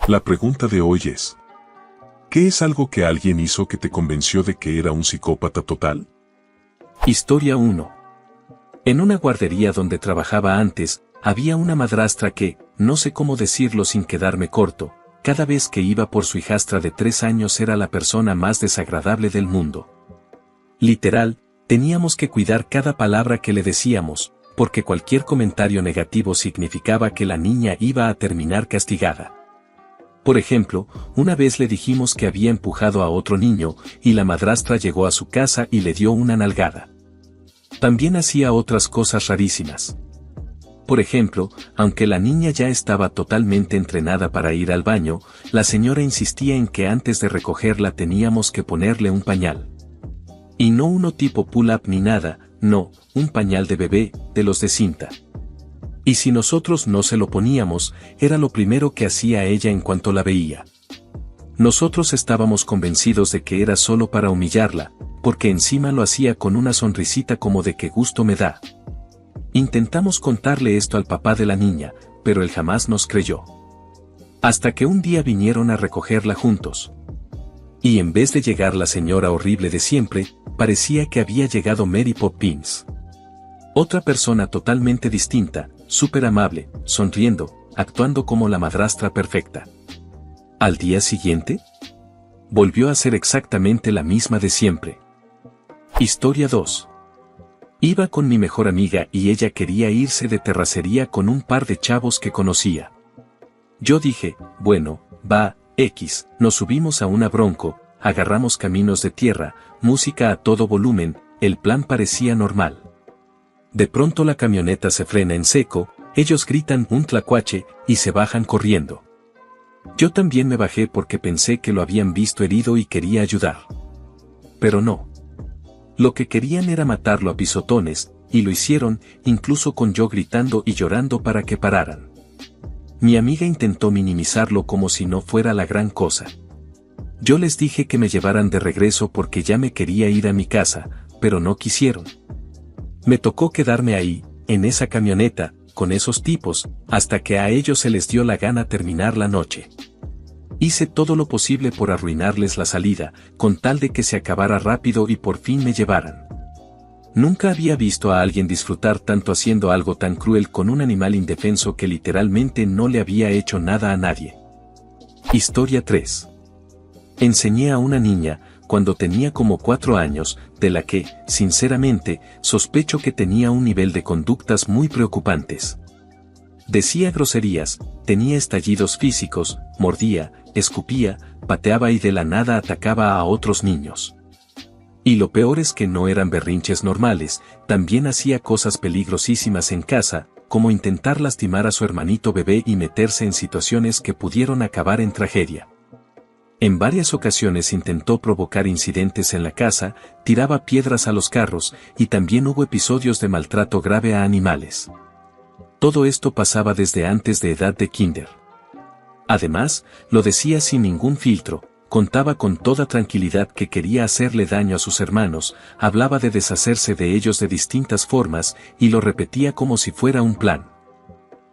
La pregunta de hoy es: ¿qué es algo que alguien hizo que te convenció de que era un psicópata total? Historia 1. En una guardería donde trabajaba antes, había una madrastra que, no sé cómo decirlo sin quedarme corto, cada vez que iba por su hijastra de 3 años era la persona más desagradable del mundo. Literal, teníamos que cuidar cada palabra que le decíamos, porque cualquier comentario negativo significaba que la niña iba a terminar castigada. Por ejemplo, una vez le dijimos que había empujado a otro niño, y la madrastra llegó a su casa y le dio una nalgada. También hacía otras cosas rarísimas. Por ejemplo, aunque la niña ya estaba totalmente entrenada para ir al baño, la señora insistía en que antes de recogerla teníamos que ponerle un pañal. Y no uno tipo pull-up ni nada, no, un pañal de bebé, de los de cinta. Y si nosotros no se lo poníamos, era lo primero que hacía ella en cuanto la veía. Nosotros estábamos convencidos de que era solo para humillarla, porque encima lo hacía con una sonrisita como de qué gusto me da. Intentamos contarle esto al papá de la niña, pero él jamás nos creyó. Hasta que un día vinieron a recogerla juntos. Y en vez de llegar la señora horrible de siempre, parecía que había llegado Mary Poppins. Otra persona totalmente distinta, súper amable, sonriendo, actuando como la madrastra perfecta. Al día siguiente, volvió a ser exactamente la misma de siempre. Historia 2. Iba con mi mejor amiga y ella quería irse de terracería con un par de chavos que conocía. Yo dije, bueno, va, nos subimos a una Bronco, agarramos caminos de tierra, música a todo volumen, el plan parecía normal. De pronto la camioneta se frena en seco, ellos gritan un tlacuache y se bajan corriendo. Yo también me bajé porque pensé que lo habían visto herido y quería ayudar. Pero no. Lo que querían era matarlo a pisotones, y lo hicieron, incluso con yo gritando y llorando para que pararan. Mi amiga intentó minimizarlo como si no fuera la gran cosa. Yo les dije que me llevaran de regreso porque ya me quería ir a mi casa, pero no quisieron. Me tocó quedarme ahí, en esa camioneta, con esos tipos, hasta que a ellos se les dio la gana terminar la noche. Hice todo lo posible por arruinarles la salida, con tal de que se acabara rápido y por fin me llevaran. Nunca había visto a alguien disfrutar tanto haciendo algo tan cruel con un animal indefenso que literalmente no le había hecho nada a nadie. Historia 3. Enseñé a una niña, cuando tenía como 4 años, de la que, sinceramente, sospecho que tenía un nivel de conductas muy preocupantes. Decía groserías, tenía estallidos físicos, mordía, escupía, pateaba y de la nada atacaba a otros niños. Y lo peor es que no eran berrinches normales, también hacía cosas peligrosísimas en casa, como intentar lastimar a su hermanito bebé y meterse en situaciones que pudieron acabar en tragedia. En varias ocasiones intentó provocar incidentes en la casa, tiraba piedras a los carros, y también hubo episodios de maltrato grave a animales. Todo esto pasaba desde antes de edad de kinder. Además, lo decía sin ningún filtro, contaba con toda tranquilidad que quería hacerle daño a sus hermanos, hablaba de deshacerse de ellos de distintas formas, y lo repetía como si fuera un plan.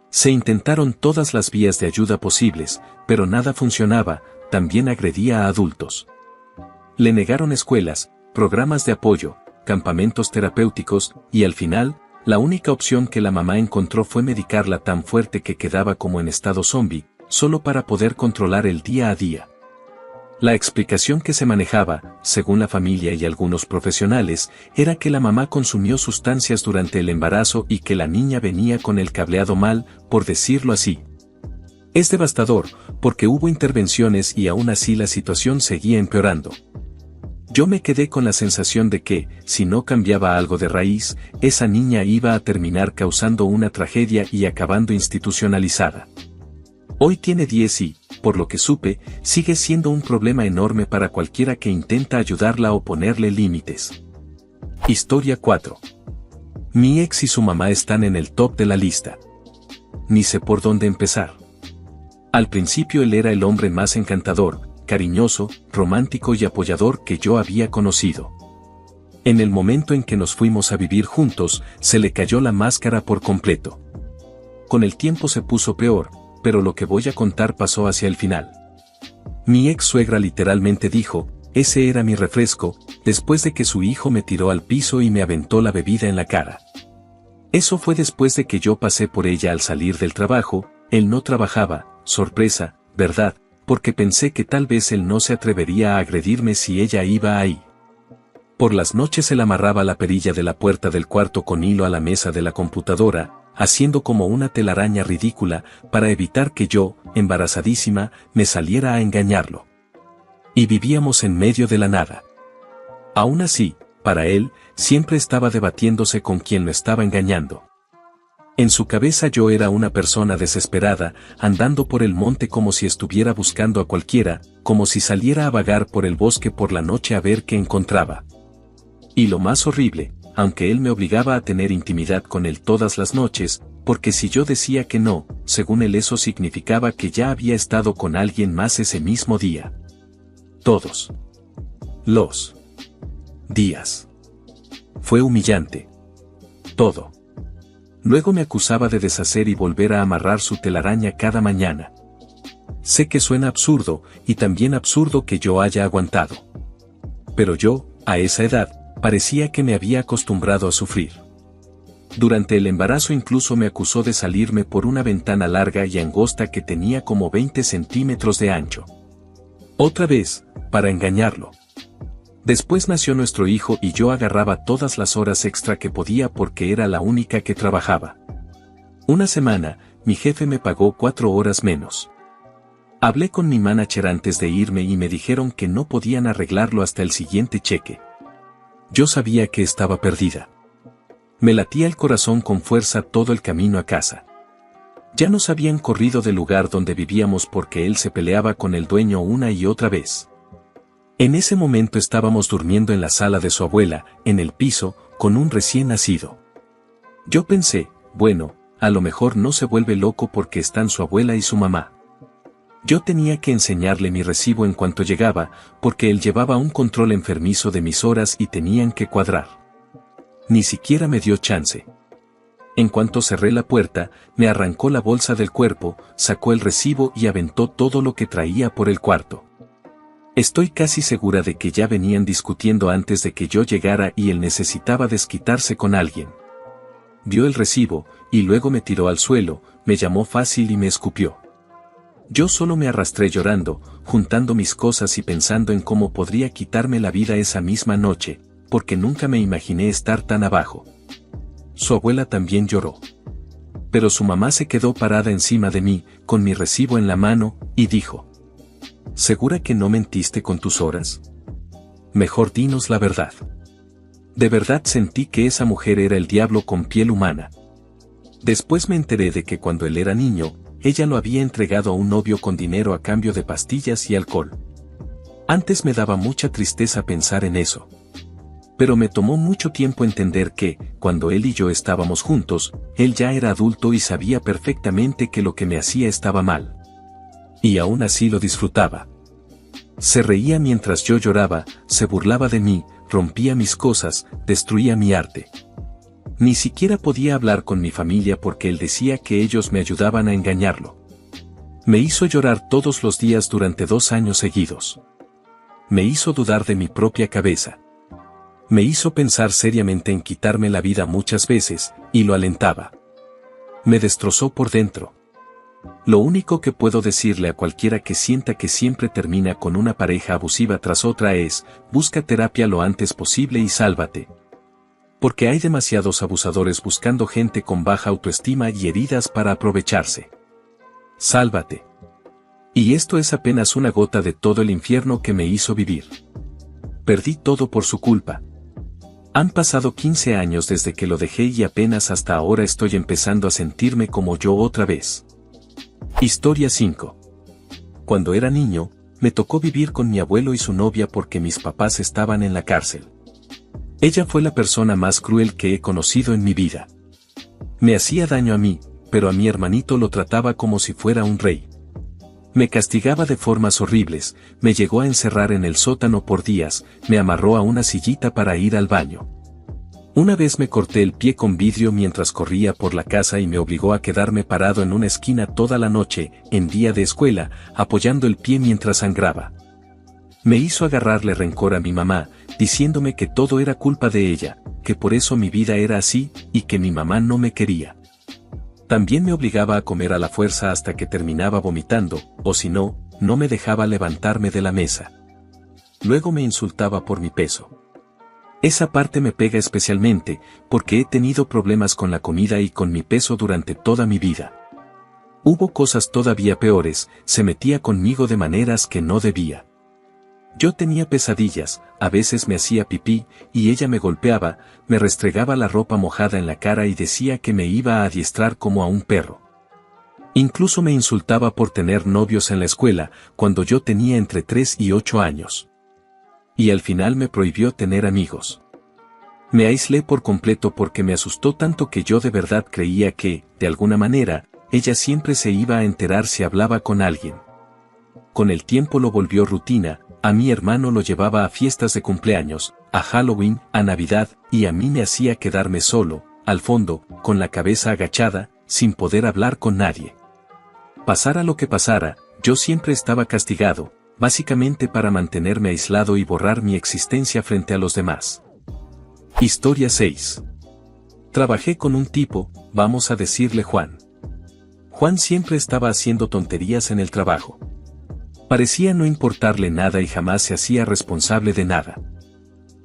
Se intentaron todas las vías de ayuda posibles, pero nada funcionaba, también agredía a adultos. Le negaron escuelas, programas de apoyo, campamentos terapéuticos, y al final, la única opción que la mamá encontró fue medicarla tan fuerte que quedaba como en estado zombie, solo para poder controlar el día a día. La explicación que se manejaba, según la familia y algunos profesionales, era que la mamá consumió sustancias durante el embarazo y que la niña venía con el cableado mal, por decirlo así. Es devastador, porque hubo intervenciones y aún así la situación seguía empeorando. Yo me quedé con la sensación de que, si no cambiaba algo de raíz, esa niña iba a terminar causando una tragedia y acabando institucionalizada. Hoy tiene 10 y, por lo que supe, sigue siendo un problema enorme para cualquiera que intenta ayudarla o ponerle límites. Historia 4. Mi ex y su mamá están en el top de la lista. Ni sé por dónde empezar. Al principio él era el hombre más encantador, cariñoso, romántico y apoyador que yo había conocido. En el momento en que nos fuimos a vivir juntos, se le cayó la máscara por completo. Con el tiempo se puso peor, pero lo que voy a contar pasó hacia el final. Mi ex suegra literalmente dijo, ese era mi refresco, después de que su hijo me tiró al piso y me aventó la bebida en la cara. Eso fue después de que yo pasé por ella al salir del trabajo. Él no trabajaba, sorpresa, ¿verdad? Porque pensé que tal vez él no se atrevería a agredirme si ella iba ahí. Por las noches él amarraba la perilla de la puerta del cuarto con hilo a la mesa de la computadora, haciendo como una telaraña ridícula para evitar que yo, embarazadísima, me saliera a engañarlo. Y vivíamos en medio de la nada. Aún así, para él, siempre estaba debatiéndose con quien lo estaba engañando. En su cabeza yo era una persona desesperada, andando por el monte como si estuviera buscando a cualquiera, como si saliera a vagar por el bosque por la noche a ver qué encontraba. Y lo más horrible, aunque él me obligaba a tener intimidad con él todas las noches, porque si yo decía que no, según él eso significaba que ya había estado con alguien más ese mismo día. Todos los días. Fue humillante. Todo. Luego me acusaba de deshacer y volver a amarrar su telaraña cada mañana. Sé que suena absurdo, y también absurdo que yo haya aguantado. Pero yo, a esa edad, parecía que me había acostumbrado a sufrir. Durante el embarazo incluso me acusó de salirme por una ventana larga y angosta que tenía como 20 centímetros de ancho. Otra vez, para engañarlo. Después nació nuestro hijo y yo agarraba todas las horas extra que podía porque era la única que trabajaba. Una semana, mi jefe me pagó 4 horas menos. Hablé con mi manager antes de irme y me dijeron que no podían arreglarlo hasta el siguiente cheque. Yo sabía que estaba perdida. Me latía el corazón con fuerza todo el camino a casa. Ya nos habían corrido del lugar donde vivíamos porque él se peleaba con el dueño una y otra vez. En ese momento estábamos durmiendo en la sala de su abuela, en el piso, con un recién nacido. Yo pensé, bueno, a lo mejor no se vuelve loco porque están su abuela y su mamá. Yo tenía que enseñarle mi recibo en cuanto llegaba, porque él llevaba un control enfermizo de mis horas y tenían que cuadrar. Ni siquiera me dio chance. En cuanto cerré la puerta, me arrancó la bolsa del cuerpo, sacó el recibo y aventó todo lo que traía por el cuarto. Estoy casi segura de que ya venían discutiendo antes de que yo llegara y él necesitaba desquitarse con alguien. Vio el recibo, y luego me tiró al suelo, me llamó fácil y me escupió. Yo solo me arrastré llorando, juntando mis cosas y pensando en cómo podría quitarme la vida esa misma noche, porque nunca me imaginé estar tan abajo. Su abuela también lloró. Pero su mamá se quedó parada encima de mí, con mi recibo en la mano, y dijo: ¿Segura que no mentiste con tus horas? Mejor dinos la verdad. De verdad sentí que esa mujer era el diablo con piel humana. Después me enteré de que cuando él era niño, ella lo había entregado a un novio con dinero a cambio de pastillas y alcohol. Antes me daba mucha tristeza pensar en eso. Pero me tomó mucho tiempo entender que, cuando él y yo estábamos juntos, él ya era adulto y sabía perfectamente que lo que me hacía estaba mal. Y aún así lo disfrutaba. Se reía mientras yo lloraba, se burlaba de mí, rompía mis cosas, destruía mi arte. Ni siquiera podía hablar con mi familia porque él decía que ellos me ayudaban a engañarlo. Me hizo llorar todos los días durante 2 años seguidos. Me hizo dudar de mi propia cabeza. Me hizo pensar seriamente en quitarme la vida muchas veces, y lo alentaba. Me destrozó por dentro. Lo único que puedo decirle a cualquiera que sienta que siempre termina con una pareja abusiva tras otra es: busca terapia lo antes posible y sálvate. Porque hay demasiados abusadores buscando gente con baja autoestima y heridas para aprovecharse. Sálvate. Y esto es apenas una gota de todo el infierno que me hizo vivir. Perdí todo por su culpa. Han pasado 15 años desde que lo dejé y apenas hasta ahora estoy empezando a sentirme como yo otra vez. Historia 5. Cuando era niño, me tocó vivir con mi abuelo y su novia porque mis papás estaban en la cárcel. Ella fue la persona más cruel que he conocido en mi vida. Me hacía daño a mí, pero a mi hermanito lo trataba como si fuera un rey. Me castigaba de formas horribles, me llegó a encerrar en el sótano por días, me amarró a una sillita para ir al baño. Una vez me corté el pie con vidrio mientras corría por la casa y me obligó a quedarme parado en una esquina toda la noche, en día de escuela, apoyando el pie mientras sangraba. Me hizo agarrarle rencor a mi mamá, diciéndome que todo era culpa de ella, que por eso mi vida era así, y que mi mamá no me quería. También me obligaba a comer a la fuerza hasta que terminaba vomitando, o si no, no me dejaba levantarme de la mesa. Luego me insultaba por mi peso. Esa parte me pega especialmente, porque he tenido problemas con la comida y con mi peso durante toda mi vida. Hubo cosas todavía peores, se metía conmigo de maneras que no debía. Yo tenía pesadillas, a veces me hacía pipí, y ella me golpeaba, me restregaba la ropa mojada en la cara y decía que me iba a adiestrar como a un perro. Incluso me insultaba por tener novios en la escuela, cuando yo tenía entre 3 y 8 años. Y al final me prohibió tener amigos. Me aislé por completo porque me asustó tanto que yo de verdad creía que, de alguna manera, ella siempre se iba a enterar si hablaba con alguien. Con el tiempo lo volvió rutina, a mi hermano lo llevaba a fiestas de cumpleaños, a Halloween, a Navidad, y a mí me hacía quedarme solo, al fondo, con la cabeza agachada, sin poder hablar con nadie. Pasara lo que pasara, yo siempre estaba castigado, básicamente para mantenerme aislado y borrar mi existencia frente a los demás. Historia 6. Trabajé con un tipo, vamos a decirle Juan. Juan siempre estaba haciendo tonterías en el trabajo. Parecía no importarle nada y jamás se hacía responsable de nada.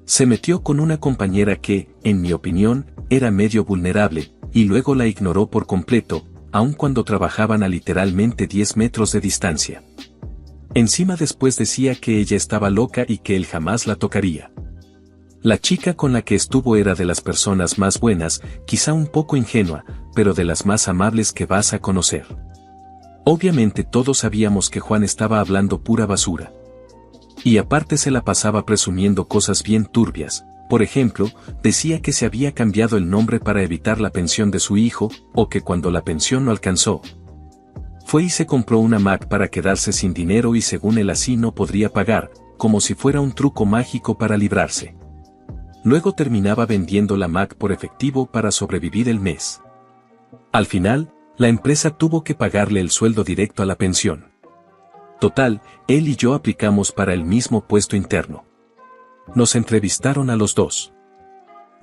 Se metió con una compañera que, en mi opinión, era medio vulnerable, y luego la ignoró por completo, aun cuando trabajaban a literalmente 10 metros de distancia. Encima después decía que ella estaba loca y que él jamás la tocaría. La chica con la que estuvo era de las personas más buenas, quizá un poco ingenua, pero de las más amables que vas a conocer. Obviamente todos sabíamos que Juan estaba hablando pura basura. Y aparte se la pasaba presumiendo cosas bien turbias. Por ejemplo, decía que se había cambiado el nombre para evitar la pensión de su hijo, o que cuando la pensión no alcanzó, fue y se compró una Mac para quedarse sin dinero y según él así no podría pagar, como si fuera un truco mágico para librarse. Luego terminaba vendiendo la Mac por efectivo para sobrevivir el mes. Al final, la empresa tuvo que pagarle el sueldo directo a la pensión. Total, él y yo aplicamos para el mismo puesto interno. Nos entrevistaron a los dos.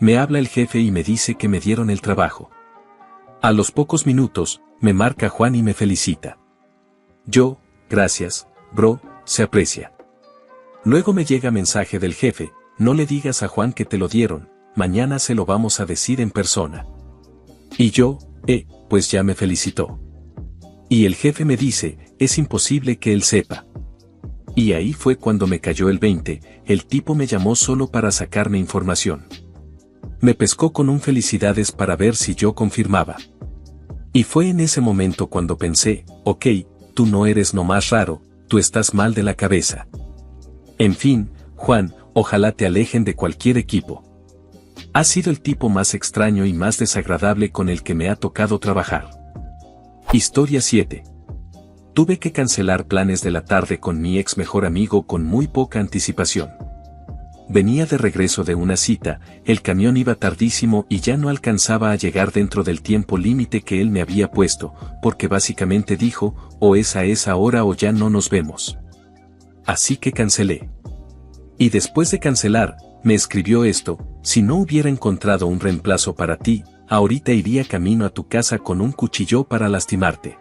Me habla el jefe y me dice que me dieron el trabajo. A los pocos minutos, me marca Juan y me felicita. Yo, gracias, bro, se aprecia. Luego me llega mensaje del jefe, no le digas a Juan que te lo dieron, mañana se lo vamos a decir en persona. Y yo, pues ya me felicitó. Y el jefe me dice, es imposible que él sepa. Y ahí fue cuando me cayó el 20, el tipo me llamó solo para sacarme información. Me pescó con un felicidades para ver si yo confirmaba. Y fue en ese momento cuando pensé, ok, tú no eres nomás raro, tú estás mal de la cabeza. En fin, Juan, ojalá te alejen de cualquier equipo. Has sido el tipo más extraño y más desagradable con el que me ha tocado trabajar. Historia 7. Tuve que cancelar planes de la tarde con mi ex mejor amigo con muy poca anticipación. Venía de regreso de una cita, el camión iba tardísimo y ya no alcanzaba a llegar dentro del tiempo límite que él me había puesto, porque básicamente dijo, o es a esa hora o ya no nos vemos. Así que cancelé. Y después de cancelar, me escribió esto, si no hubiera encontrado un reemplazo para ti, ahorita iría camino a tu casa con un cuchillo para lastimarte.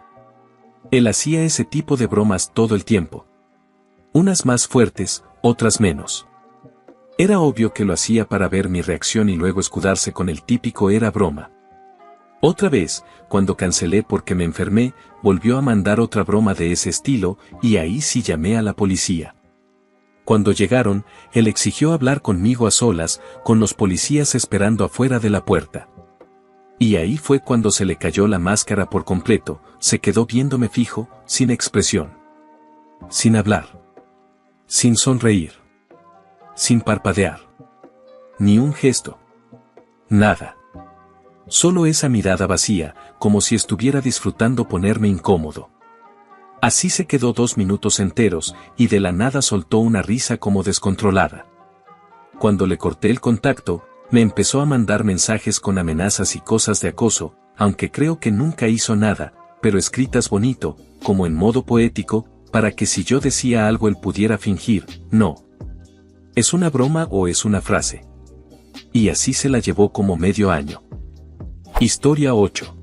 Él hacía ese tipo de bromas todo el tiempo. Unas más fuertes, otras menos. Era obvio que lo hacía para ver mi reacción y luego escudarse con el típico era broma. Otra vez, cuando cancelé porque me enfermé, volvió a mandar otra broma de ese estilo, y ahí sí llamé a la policía. Cuando llegaron, él exigió hablar conmigo a solas, con los policías esperando afuera de la puerta. Y ahí fue cuando se le cayó la máscara por completo, se quedó viéndome fijo, sin expresión. Sin hablar. Sin sonreír. Sin parpadear. Ni un gesto. Nada. Solo esa mirada vacía, como si estuviera disfrutando ponerme incómodo. Así se quedó 2 minutos enteros, y de la nada soltó una risa como descontrolada. Cuando le corté el contacto, Me empezó a mandar mensajes con amenazas y cosas de acoso, aunque creo que nunca hizo nada, pero escritas bonito, como en modo poético, para que si yo decía algo él pudiera fingir, no. ¿Es una broma o es una frase? Y así se la llevó como medio año. Historia 8.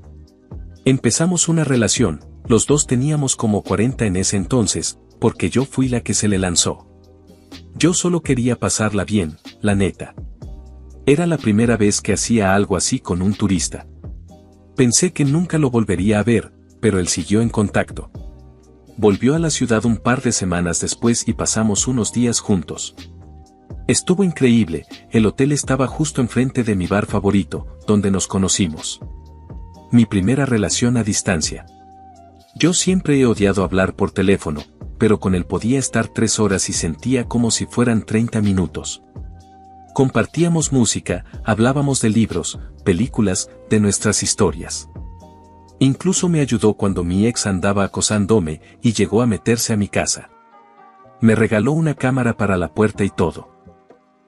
Empezamos una relación, los dos teníamos como 40 en ese entonces, porque yo fui la que se le lanzó. Yo solo quería pasarla bien, la neta. Era la primera vez que hacía algo así con un turista. Pensé que nunca lo volvería a ver, pero él siguió en contacto. Volvió a la ciudad un par de semanas después y pasamos unos días juntos. Estuvo increíble, el hotel estaba justo enfrente de mi bar favorito, donde nos conocimos. Mi primera relación a distancia. Yo siempre he odiado hablar por teléfono, pero con él podía estar 3 horas y sentía como si fueran 30 minutos. Compartíamos música, hablábamos de libros, películas, de nuestras historias. Incluso me ayudó cuando mi ex andaba acosándome y llegó a meterse a mi casa. Me regaló una cámara para la puerta y todo.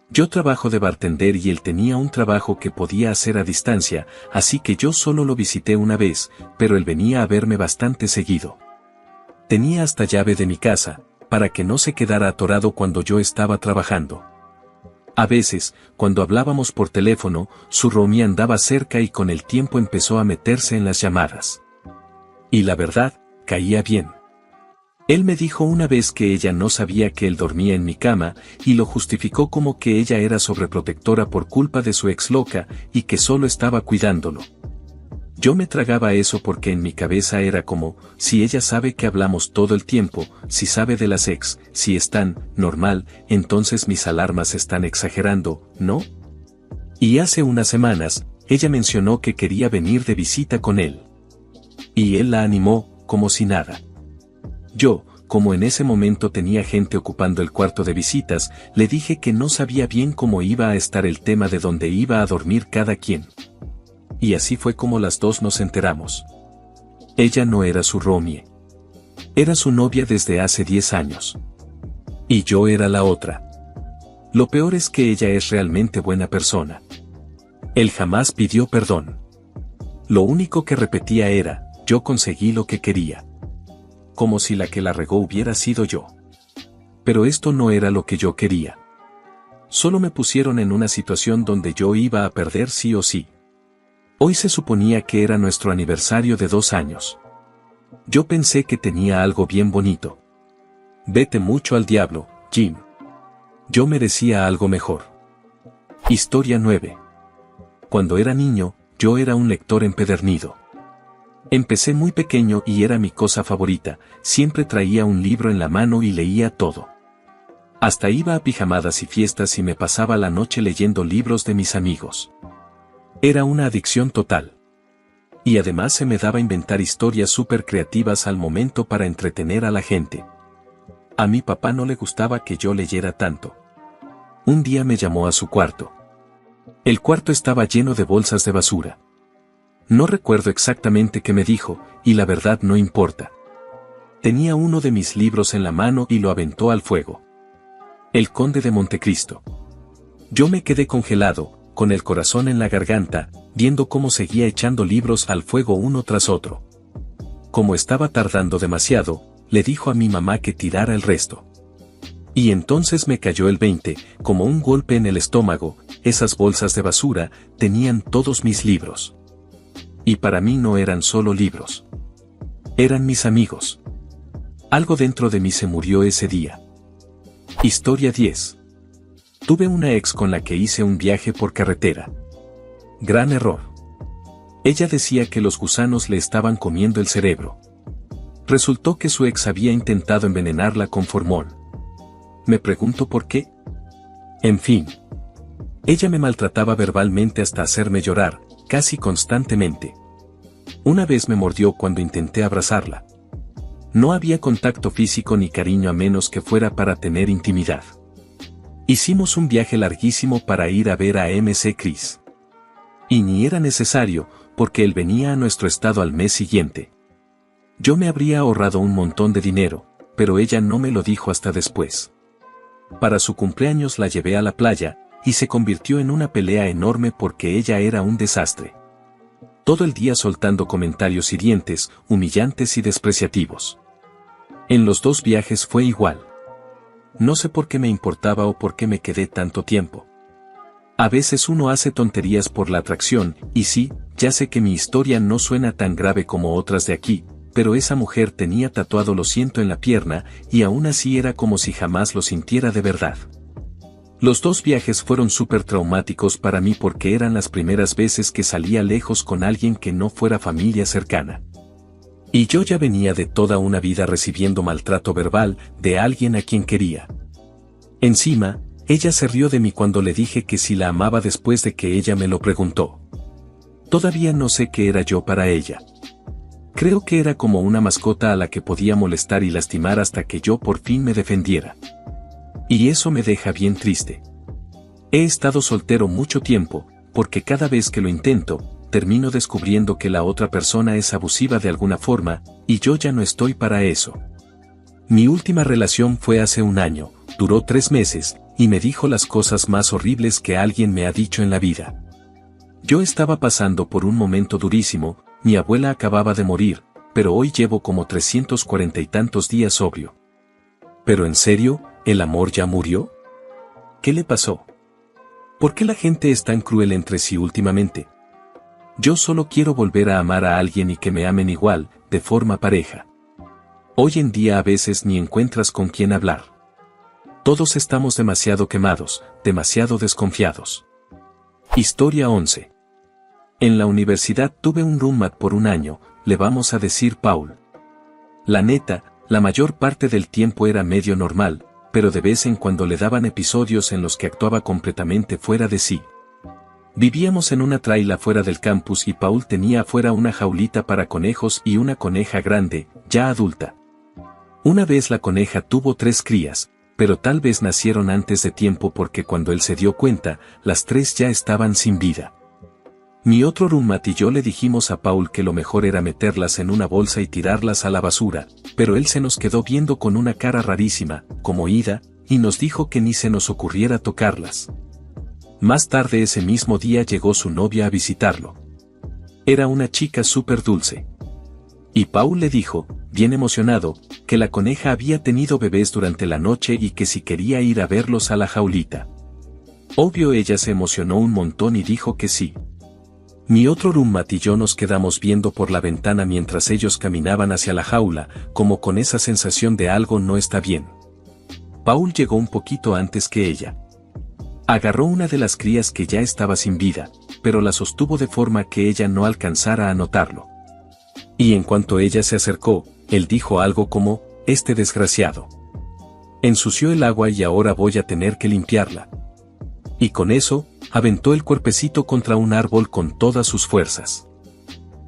Yo trabajo de bartender y él tenía un trabajo que podía hacer a distancia, así que yo solo lo visité una vez, pero él venía a verme bastante seguido. Tenía hasta llave de mi casa, para que no se quedara atorado cuando yo estaba trabajando. A veces, cuando hablábamos por teléfono, su roomie andaba cerca y con el tiempo empezó a meterse en las llamadas. Y la verdad, caía bien. Él me dijo una vez que ella no sabía que él dormía en mi cama, y lo justificó como que ella era sobreprotectora por culpa de su ex loca, y que solo estaba cuidándolo. Yo me tragaba eso porque en mi cabeza era como, si ella sabe que hablamos todo el tiempo, si sabe de las ex, si es tan normal, entonces mis alarmas están exagerando, ¿no? Y hace unas semanas, ella mencionó que quería venir de visita con él. Y él la animó, como si nada. Yo, como en ese momento tenía gente ocupando el cuarto de visitas, le dije que no sabía bien cómo iba a estar el tema de dónde iba a dormir cada quien. Y así fue como las dos nos enteramos. Ella no era su roomie. Era su novia desde hace 10 años. Y yo era la otra. Lo peor es que ella es realmente buena persona. Él jamás pidió perdón. Lo único que repetía era, yo conseguí lo que quería. Como si la que la regó hubiera sido yo. Pero esto no era lo que yo quería. Solo me pusieron en una situación donde yo iba a perder sí o sí. Hoy se suponía que era nuestro aniversario de 2 años. Yo pensé que tenía algo bien bonito. Vete mucho al diablo, Jim. Yo merecía algo mejor. Historia 9. Cuando era niño, yo era un lector empedernido. Empecé muy pequeño y era mi cosa favorita, siempre traía un libro en la mano y leía todo. Hasta iba a pijamadas y fiestas y me pasaba la noche leyendo libros de mis amigos. Era una adicción total. Y además se me daba inventar historias súper creativas al momento para entretener a la gente. A mi papá no le gustaba que yo leyera tanto. Un día me llamó a su cuarto. El cuarto estaba lleno de bolsas de basura. No recuerdo exactamente qué me dijo, y la verdad no importa. Tenía uno de mis libros en la mano y lo aventó al fuego. El Conde de Montecristo. Yo me quedé congelado, con el corazón en la garganta, viendo cómo seguía echando libros al fuego uno tras otro. Como estaba tardando demasiado, le dijo a mi mamá que tirara el resto. Y entonces me cayó el 20, como un golpe en el estómago, esas bolsas de basura tenían todos mis libros. Y para mí no eran solo libros. Eran mis amigos. Algo dentro de mí se murió ese día. Historia 10. Tuve una ex con la que hice un viaje por carretera. Gran error. Ella decía que los gusanos le estaban comiendo el cerebro. Resultó que su ex había intentado envenenarla con formol. Me pregunto por qué. En fin. Ella me maltrataba verbalmente hasta hacerme llorar, casi constantemente. Una vez me mordió cuando intenté abrazarla. No había contacto físico ni cariño a menos que fuera para tener intimidad. Hicimos un viaje larguísimo para ir a ver a MC Chris. Y ni era necesario, porque él venía a nuestro estado al mes siguiente. Yo me habría ahorrado un montón de dinero, pero ella no me lo dijo hasta después. Para su cumpleaños la llevé a la playa, y se convirtió en una pelea enorme porque ella era un desastre. Todo el día soltando comentarios hirientes, humillantes y despreciativos. En los dos viajes fue igual. No sé por qué me importaba o por qué me quedé tanto tiempo. A veces uno hace tonterías por la atracción, y sí, ya sé que mi historia no suena tan grave como otras de aquí, pero esa mujer tenía tatuado "lo siento" en la pierna, y aún así era como si jamás lo sintiera de verdad. Los dos viajes fueron súper traumáticos para mí porque eran las primeras veces que salía lejos con alguien que no fuera familia cercana. Y yo ya venía de toda una vida recibiendo maltrato verbal de alguien a quien quería. Encima, ella se rió de mí cuando le dije que si la amaba después de que ella me lo preguntó. Todavía no sé qué era yo para ella. Creo que era como una mascota a la que podía molestar y lastimar hasta que yo por fin me defendiera. Y eso me deja bien triste. He estado soltero mucho tiempo, porque cada vez que lo intento, termino descubriendo que la otra persona es abusiva de alguna forma, y yo ya no estoy para eso. Mi última relación fue hace un año, duró 3 meses, y me dijo las cosas más horribles que alguien me ha dicho en la vida. Yo estaba pasando por un momento durísimo, mi abuela acababa de morir, pero hoy llevo como 340 y tantos días sobrio. ¿Pero en serio, el amor ya murió? ¿Qué le pasó? ¿Por qué la gente es tan cruel entre sí últimamente? Yo solo quiero volver a amar a alguien y que me amen igual, de forma pareja. Hoy en día a veces ni encuentras con quién hablar. Todos estamos demasiado quemados, demasiado desconfiados. Historia 11. En la universidad tuve un roommate por un año, le vamos a decir Paul. La neta, la mayor parte del tiempo era medio normal, pero de vez en cuando le daban episodios en los que actuaba completamente fuera de sí. Vivíamos en una traila fuera del campus y Paul tenía afuera una jaulita para conejos y una coneja grande, ya adulta. Una vez la coneja tuvo 3 crías, pero tal vez nacieron antes de tiempo porque cuando él se dio cuenta, las 3 ya estaban sin vida. Mi otro roommate y yo le dijimos a Paul que lo mejor era meterlas en una bolsa y tirarlas a la basura, pero él se nos quedó viendo con una cara rarísima, como ida, y nos dijo que ni se nos ocurriera tocarlas. Más tarde ese mismo día llegó su novia a visitarlo. Era una chica súper dulce. Y Paul le dijo, bien emocionado, que la coneja había tenido bebés durante la noche y que si quería ir a verlos a la jaulita. Obvio ella se emocionó un montón y dijo que sí. Mi otro roommate y yo nos quedamos viendo por la ventana mientras ellos caminaban hacia la jaula, como con esa sensación de algo no está bien. Paul llegó un poquito antes que ella. Agarró una de las crías que ya estaba sin vida, pero la sostuvo de forma que ella no alcanzara a notarlo. Y en cuanto ella se acercó, él dijo algo como, "Este desgraciado ensució el agua y ahora voy a tener que limpiarla". Y con eso, aventó el cuerpecito contra un árbol con todas sus fuerzas.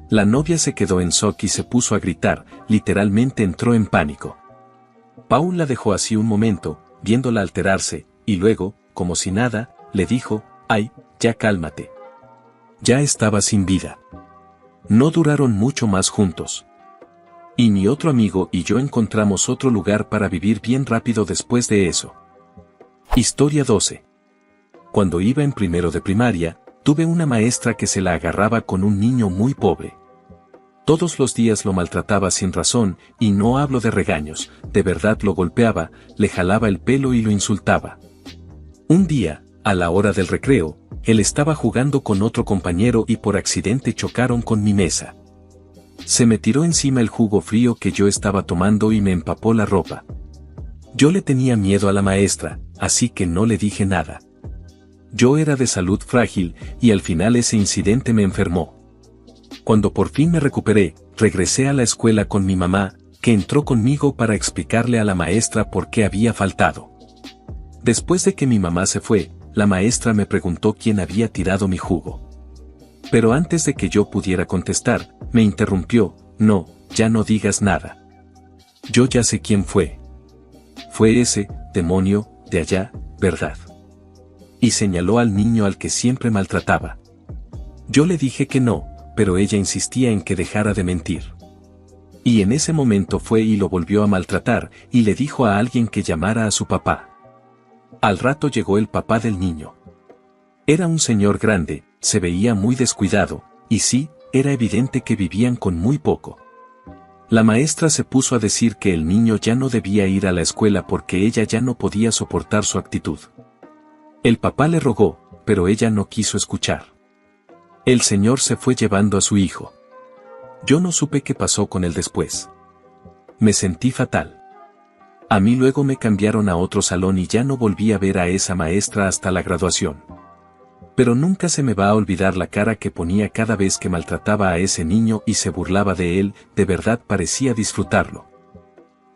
La novia se quedó en shock y se puso a gritar, literalmente entró en pánico. Paul la dejó así un momento, viéndola alterarse, y luego, como si nada, le dijo, "Ay, ya cálmate". Ya estaba sin vida. No duraron mucho más juntos. Y mi otro amigo y yo encontramos otro lugar para vivir bien rápido después de eso. Historia 12. Cuando iba en primero de primaria, tuve una maestra que se la agarraba con un niño muy pobre. Todos los días lo maltrataba sin razón, y no hablo de regaños, de verdad lo golpeaba, le jalaba el pelo y lo insultaba. Un día, a la hora del recreo, él estaba jugando con otro compañero y por accidente chocaron con mi mesa. Se me tiró encima el jugo frío que yo estaba tomando y me empapó la ropa. Yo le tenía miedo a la maestra, así que no le dije nada. Yo era de salud frágil, y al final ese incidente me enfermó. Cuando por fin me recuperé, regresé a la escuela con mi mamá, que entró conmigo para explicarle a la maestra por qué había faltado. Después de que mi mamá se fue, la maestra me preguntó quién había tirado mi jugo. Pero antes de que yo pudiera contestar, me interrumpió, "No, ya no digas nada. Yo ya sé quién fue. Fue ese demonio de allá, ¿verdad?". Y señaló al niño al que siempre maltrataba. Yo le dije que no, pero ella insistía en que dejara de mentir. Y en ese momento fue y lo volvió a maltratar, y le dijo a alguien que llamara a su papá. Al rato llegó el papá del niño. Era un señor grande, se veía muy descuidado, y sí, era evidente que vivían con muy poco. La maestra se puso a decir que el niño ya no debía ir a la escuela porque ella ya no podía soportar su actitud. El papá le rogó, pero ella no quiso escuchar. El señor se fue llevando a su hijo. Yo no supe qué pasó con él después. Me sentí fatal. A mí luego me cambiaron a otro salón y ya no volví a ver a esa maestra hasta la graduación. Pero nunca se me va a olvidar la cara que ponía cada vez que maltrataba a ese niño y se burlaba de él, de verdad parecía disfrutarlo.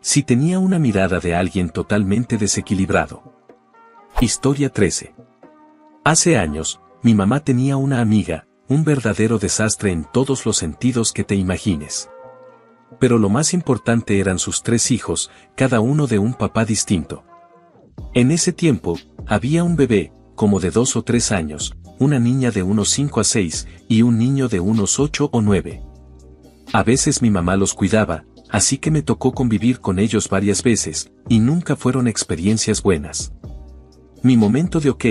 Si tenía una mirada de alguien totalmente desequilibrado. Historia 13. Hace años, mi mamá tenía una amiga, un verdadero desastre en todos los sentidos que te imagines. Pero lo más importante eran sus 3 hijos, cada uno de un papá distinto. En ese tiempo, había un bebé, como de 2 o 3 años, una niña de unos 5 a 6, y un niño de unos 8 o 9. A veces mi mamá los cuidaba, así que me tocó convivir con ellos varias veces, y nunca fueron experiencias buenas. Mi momento de ok,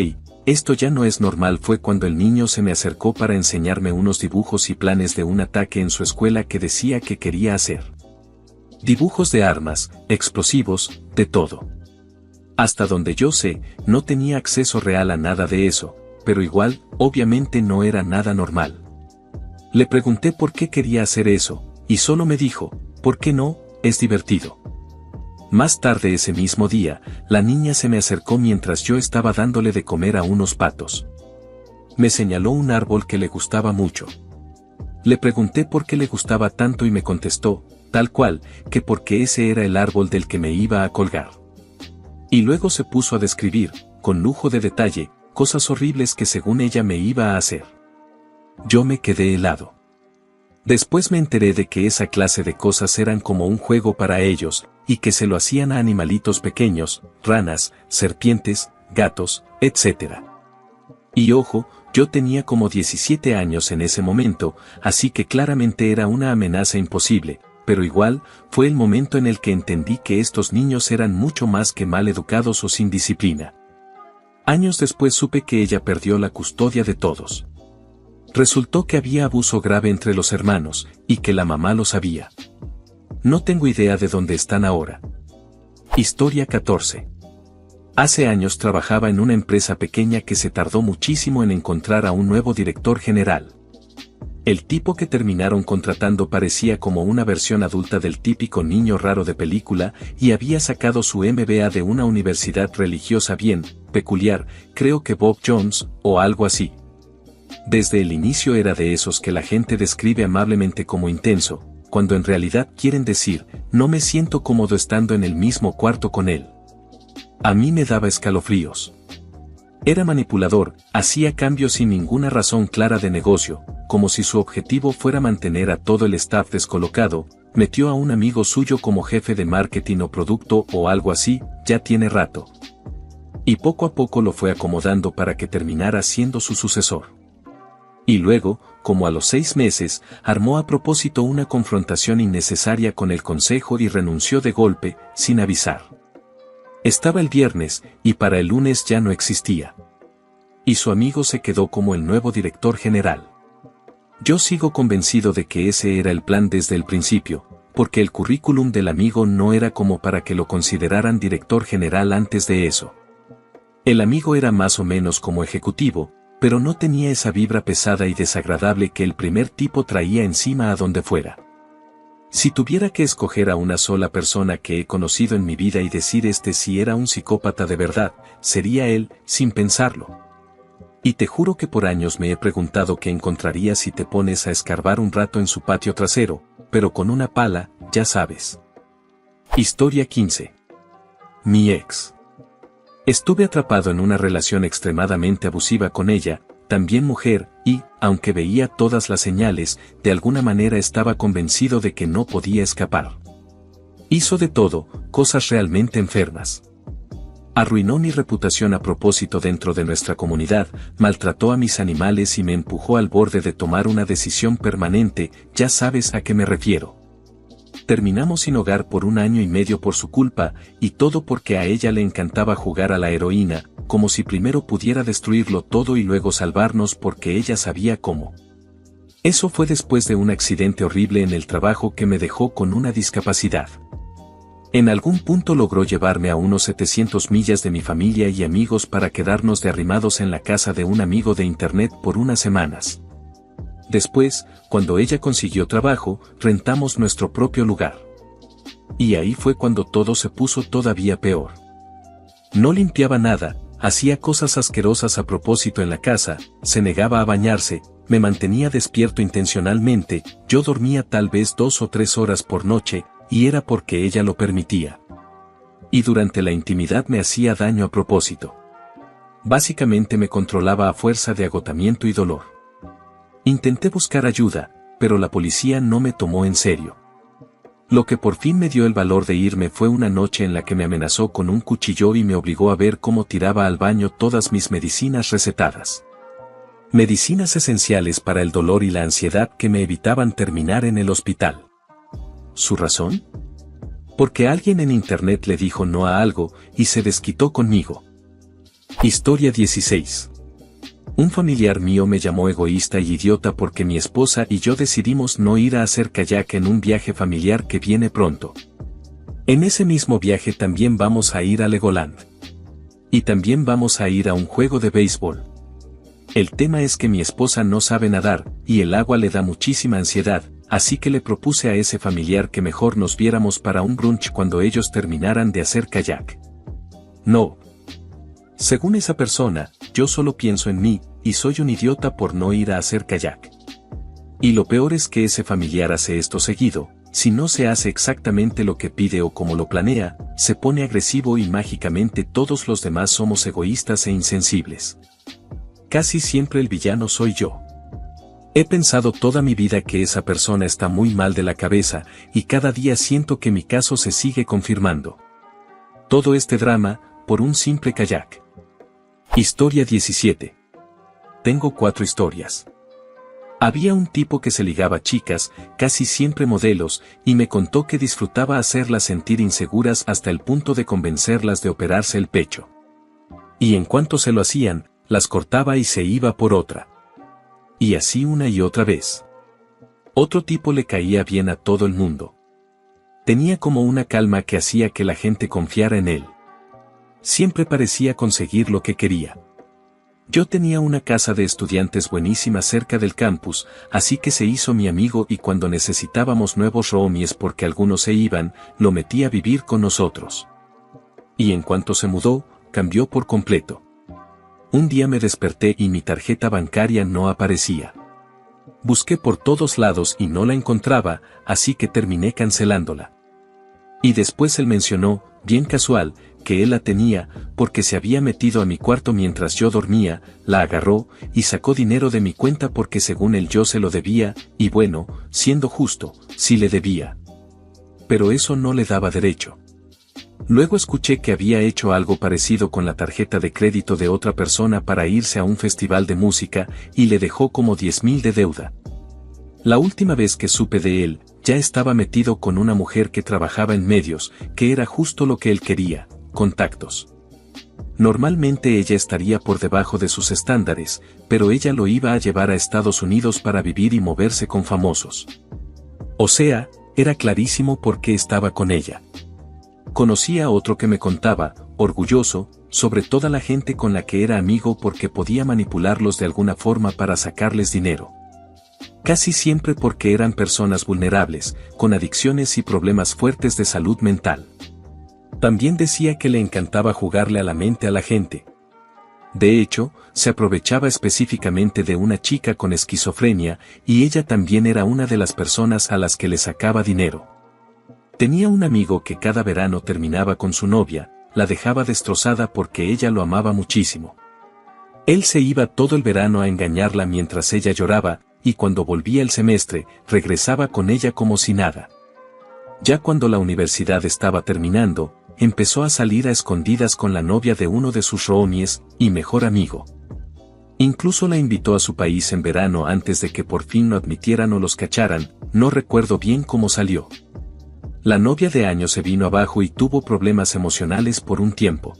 esto ya no es normal fue cuando el niño se me acercó para enseñarme unos dibujos y planes de un ataque en su escuela que decía que quería hacer. Dibujos de armas, explosivos, de todo. Hasta donde yo sé, no tenía acceso real a nada de eso, pero igual, obviamente no era nada normal. Le pregunté por qué quería hacer eso, y solo me dijo, ¿por qué no? Es divertido. Más tarde ese mismo día, la niña se me acercó mientras yo estaba dándole de comer a unos patos. Me señaló un árbol que le gustaba mucho. Le pregunté por qué le gustaba tanto y me contestó, tal cual, que porque ese era el árbol del que me iba a colgar. Y luego se puso a describir, con lujo de detalle, cosas horribles que según ella me iba a hacer. Yo me quedé helado. Después me enteré de que esa clase de cosas eran como un juego para ellos, y que se lo hacían a animalitos pequeños, ranas, serpientes, gatos, etc. Y ojo, yo tenía como 17 años en ese momento, así que claramente era una amenaza imposible, pero igual, fue el momento en el que entendí que estos niños eran mucho más que mal educados o sin disciplina. Años después supe que ella perdió la custodia de todos. Resultó que había abuso grave entre los hermanos, y que la mamá lo sabía. No tengo idea de dónde están ahora. Historia 14. Hace años trabajaba en una empresa pequeña que se tardó muchísimo en encontrar a un nuevo director general. El tipo que terminaron contratando parecía como una versión adulta del típico niño raro de película y había sacado su MBA de una universidad religiosa bien peculiar, creo que Bob Jones, o algo así. Desde el inicio era de esos que la gente describe amablemente como intenso, cuando en realidad quieren decir, no me siento cómodo estando en el mismo cuarto con él. A mí me daba escalofríos. Era manipulador, hacía cambios sin ninguna razón clara de negocio, como si su objetivo fuera mantener a todo el staff descolocado, metió a un amigo suyo como jefe de marketing o producto o algo así, ya tiene rato. Y poco a poco lo fue acomodando para que terminara siendo su sucesor. Y luego, como a los 6 meses, armó a propósito una confrontación innecesaria con el consejo y renunció de golpe, sin avisar. Estaba el viernes, y para el lunes ya no existía. Y su amigo se quedó como el nuevo director general. Yo sigo convencido de que ese era el plan desde el principio, porque el currículum del amigo no era como para que lo consideraran director general antes de eso. El amigo era más o menos como ejecutivo, pero no tenía esa vibra pesada y desagradable que el primer tipo traía encima a donde fuera. Si tuviera que escoger a una sola persona que he conocido en mi vida y decir si era un psicópata de verdad, sería él, sin pensarlo. Y te juro que por años me he preguntado qué encontrarías si te pones a escarbar un rato en su patio trasero, pero con una pala, ya sabes. Historia 15. Mi ex. Estuve atrapado en una relación extremadamente abusiva con ella, también mujer, y, aunque veía todas las señales, de alguna manera estaba convencido de que no podía escapar. Hizo de todo, cosas realmente enfermas. Arruinó mi reputación a propósito dentro de nuestra comunidad, maltrató a mis animales y me empujó al borde de tomar una decisión permanente, ya sabes a qué me refiero. Terminamos sin hogar por 1 año y medio por su culpa, y todo porque a ella le encantaba jugar a la heroína, como si primero pudiera destruirlo todo y luego salvarnos porque ella sabía cómo. Eso fue después de un accidente horrible en el trabajo que me dejó con una discapacidad. En algún punto logró llevarme a unos 700 millas de mi familia y amigos para quedarnos de arrimados en la casa de un amigo de internet por unas semanas. Después, cuando ella consiguió trabajo, rentamos nuestro propio lugar. Y ahí fue cuando todo se puso todavía peor. No limpiaba nada, hacía cosas asquerosas a propósito en la casa, se negaba a bañarse, me mantenía despierto intencionalmente, yo dormía tal vez 2 o 3 horas por noche, y era porque ella lo permitía. Y durante la intimidad me hacía daño a propósito. Básicamente me controlaba a fuerza de agotamiento y dolor. Intenté buscar ayuda, pero la policía no me tomó en serio. Lo que por fin me dio el valor de irme fue una noche en la que me amenazó con un cuchillo y me obligó a ver cómo tiraba al baño todas mis medicinas recetadas. Medicinas esenciales para el dolor y la ansiedad que me evitaban terminar en el hospital. ¿Su razón? Porque alguien en internet le dijo no a algo y se desquitó conmigo. Historia 16. Un familiar mío me llamó egoísta y idiota porque mi esposa y yo decidimos no ir a hacer kayak en un viaje familiar que viene pronto. En ese mismo viaje también vamos a ir a Legoland. Y también vamos a ir a un juego de béisbol. El tema es que mi esposa no sabe nadar, y el agua le da muchísima ansiedad, así que le propuse a ese familiar que mejor nos viéramos para un brunch cuando ellos terminaran de hacer kayak. No. Según esa persona, yo solo pienso en mí, y soy un idiota por no ir a hacer kayak. Y lo peor es que ese familiar hace esto seguido, si no se hace exactamente lo que pide o como lo planea, se pone agresivo y mágicamente todos los demás somos egoístas e insensibles. Casi siempre el villano soy yo. He pensado toda mi vida que esa persona está muy mal de la cabeza, y cada día siento que mi caso se sigue confirmando. Todo este drama, por un simple kayak. Historia 17. Tengo 4 historias. Había un tipo que se ligaba a chicas, casi siempre modelos, y me contó que disfrutaba hacerlas sentir inseguras hasta el punto de convencerlas de operarse el pecho. Y en cuanto se lo hacían, las cortaba y se iba por otra. Y así una y otra vez. Otro tipo le caía bien a todo el mundo. Tenía como una calma que hacía que la gente confiara en él. Siempre parecía conseguir lo que quería. Yo tenía una casa de estudiantes buenísima cerca del campus, así que se hizo mi amigo y cuando necesitábamos nuevos roomies porque algunos se iban, lo metí a vivir con nosotros. Y en cuanto se mudó, cambió por completo. Un día me desperté y mi tarjeta bancaria no aparecía. Busqué por todos lados y no la encontraba, así que terminé cancelándola. Y después él mencionó, bien casual, que él la tenía, porque se había metido a mi cuarto mientras yo dormía, la agarró, y sacó dinero de mi cuenta porque según él yo se lo debía, y bueno, siendo justo, sí le debía. Pero eso no le daba derecho. Luego escuché que había hecho algo parecido con la tarjeta de crédito de otra persona para irse a un festival de música, y le dejó como 10,000 de deuda. La última vez que supe de él, ya estaba metido con una mujer que trabajaba en medios, que era justo lo que él quería, contactos. Normalmente ella estaría por debajo de sus estándares, pero ella lo iba a llevar a Estados Unidos para vivir y moverse con famosos. O sea, era clarísimo por qué estaba con ella. Conocí a otro que me contaba, orgulloso, sobre toda la gente con la que era amigo porque podía manipularlos de alguna forma para sacarles dinero. Casi siempre porque eran personas vulnerables, con adicciones y problemas fuertes de salud mental. También decía que le encantaba jugarle a la mente a la gente. De hecho, se aprovechaba específicamente de una chica con esquizofrenia, y ella también era una de las personas a las que le sacaba dinero. Tenía un amigo que cada verano terminaba con su novia, la dejaba destrozada porque ella lo amaba muchísimo. Él se iba todo el verano a engañarla mientras ella lloraba, y cuando volvía el semestre, regresaba con ella como si nada. Ya cuando la universidad estaba terminando, empezó a salir a escondidas con la novia de uno de sus roomies, y mejor amigo. Incluso la invitó a su país en verano antes de que por fin lo admitieran o los cacharan, no recuerdo bien cómo salió. La novia de años se vino abajo y tuvo problemas emocionales por un tiempo.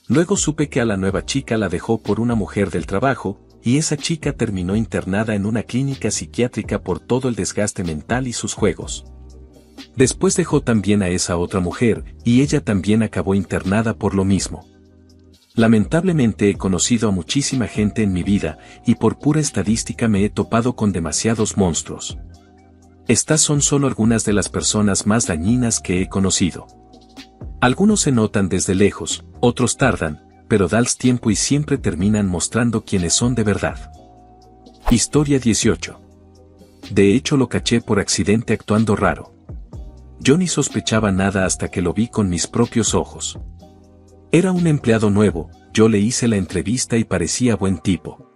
Luego supe que a la nueva chica la dejó por una mujer del trabajo, y esa chica terminó internada en una clínica psiquiátrica por todo el desgaste mental y sus juegos. Después dejó también a esa otra mujer, y ella también acabó internada por lo mismo. Lamentablemente he conocido a muchísima gente en mi vida, y por pura estadística me he topado con demasiados monstruos. Estas son solo algunas de las personas más dañinas que he conocido. Algunos se notan desde lejos, otros tardan, pero dales tiempo y siempre terminan mostrando quiénes son de verdad. Historia 18. De hecho lo caché por accidente actuando raro. Yo ni sospechaba nada hasta que lo vi con mis propios ojos. Era un empleado nuevo, yo le hice la entrevista y parecía buen tipo.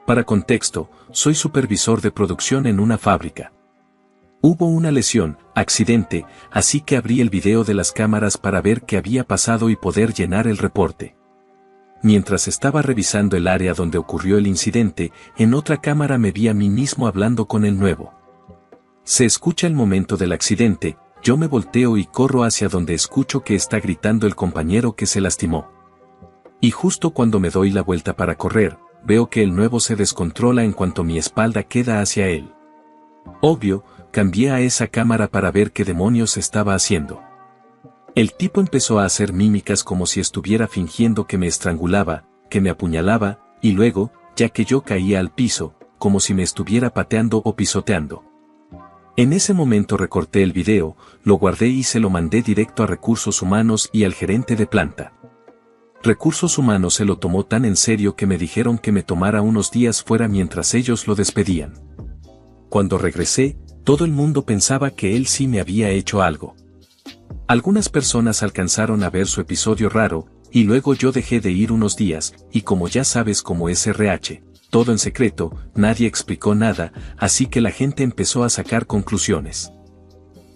Para contexto, soy supervisor de producción en una fábrica. Hubo una lesión, accidente, así que abrí el video de las cámaras para ver qué había pasado y poder llenar el reporte. Mientras estaba revisando el área donde ocurrió el incidente, en otra cámara me vi a mí mismo hablando con el nuevo. Se escucha el momento del accidente, yo me volteo y corro hacia donde escucho que está gritando el compañero que se lastimó. Y justo cuando me doy la vuelta para correr, veo que el nuevo se descontrola en cuanto mi espalda queda hacia él. Obvio, cambié a esa cámara para ver qué demonios estaba haciendo. El tipo empezó a hacer mímicas como si estuviera fingiendo que me estrangulaba, que me apuñalaba, y luego, ya que yo caía al piso, como si me estuviera pateando o pisoteando. En ese momento recorté el video, lo guardé y se lo mandé directo a Recursos Humanos y al gerente de planta. Recursos Humanos se lo tomó tan en serio que me dijeron que me tomara unos días fuera mientras ellos lo despedían. Cuando regresé, todo el mundo pensaba que él sí me había hecho algo. Algunas personas alcanzaron a ver su episodio raro, y luego yo dejé de ir unos días, y como ya sabes cómo es RH, todo en secreto, nadie explicó nada, así que la gente empezó a sacar conclusiones.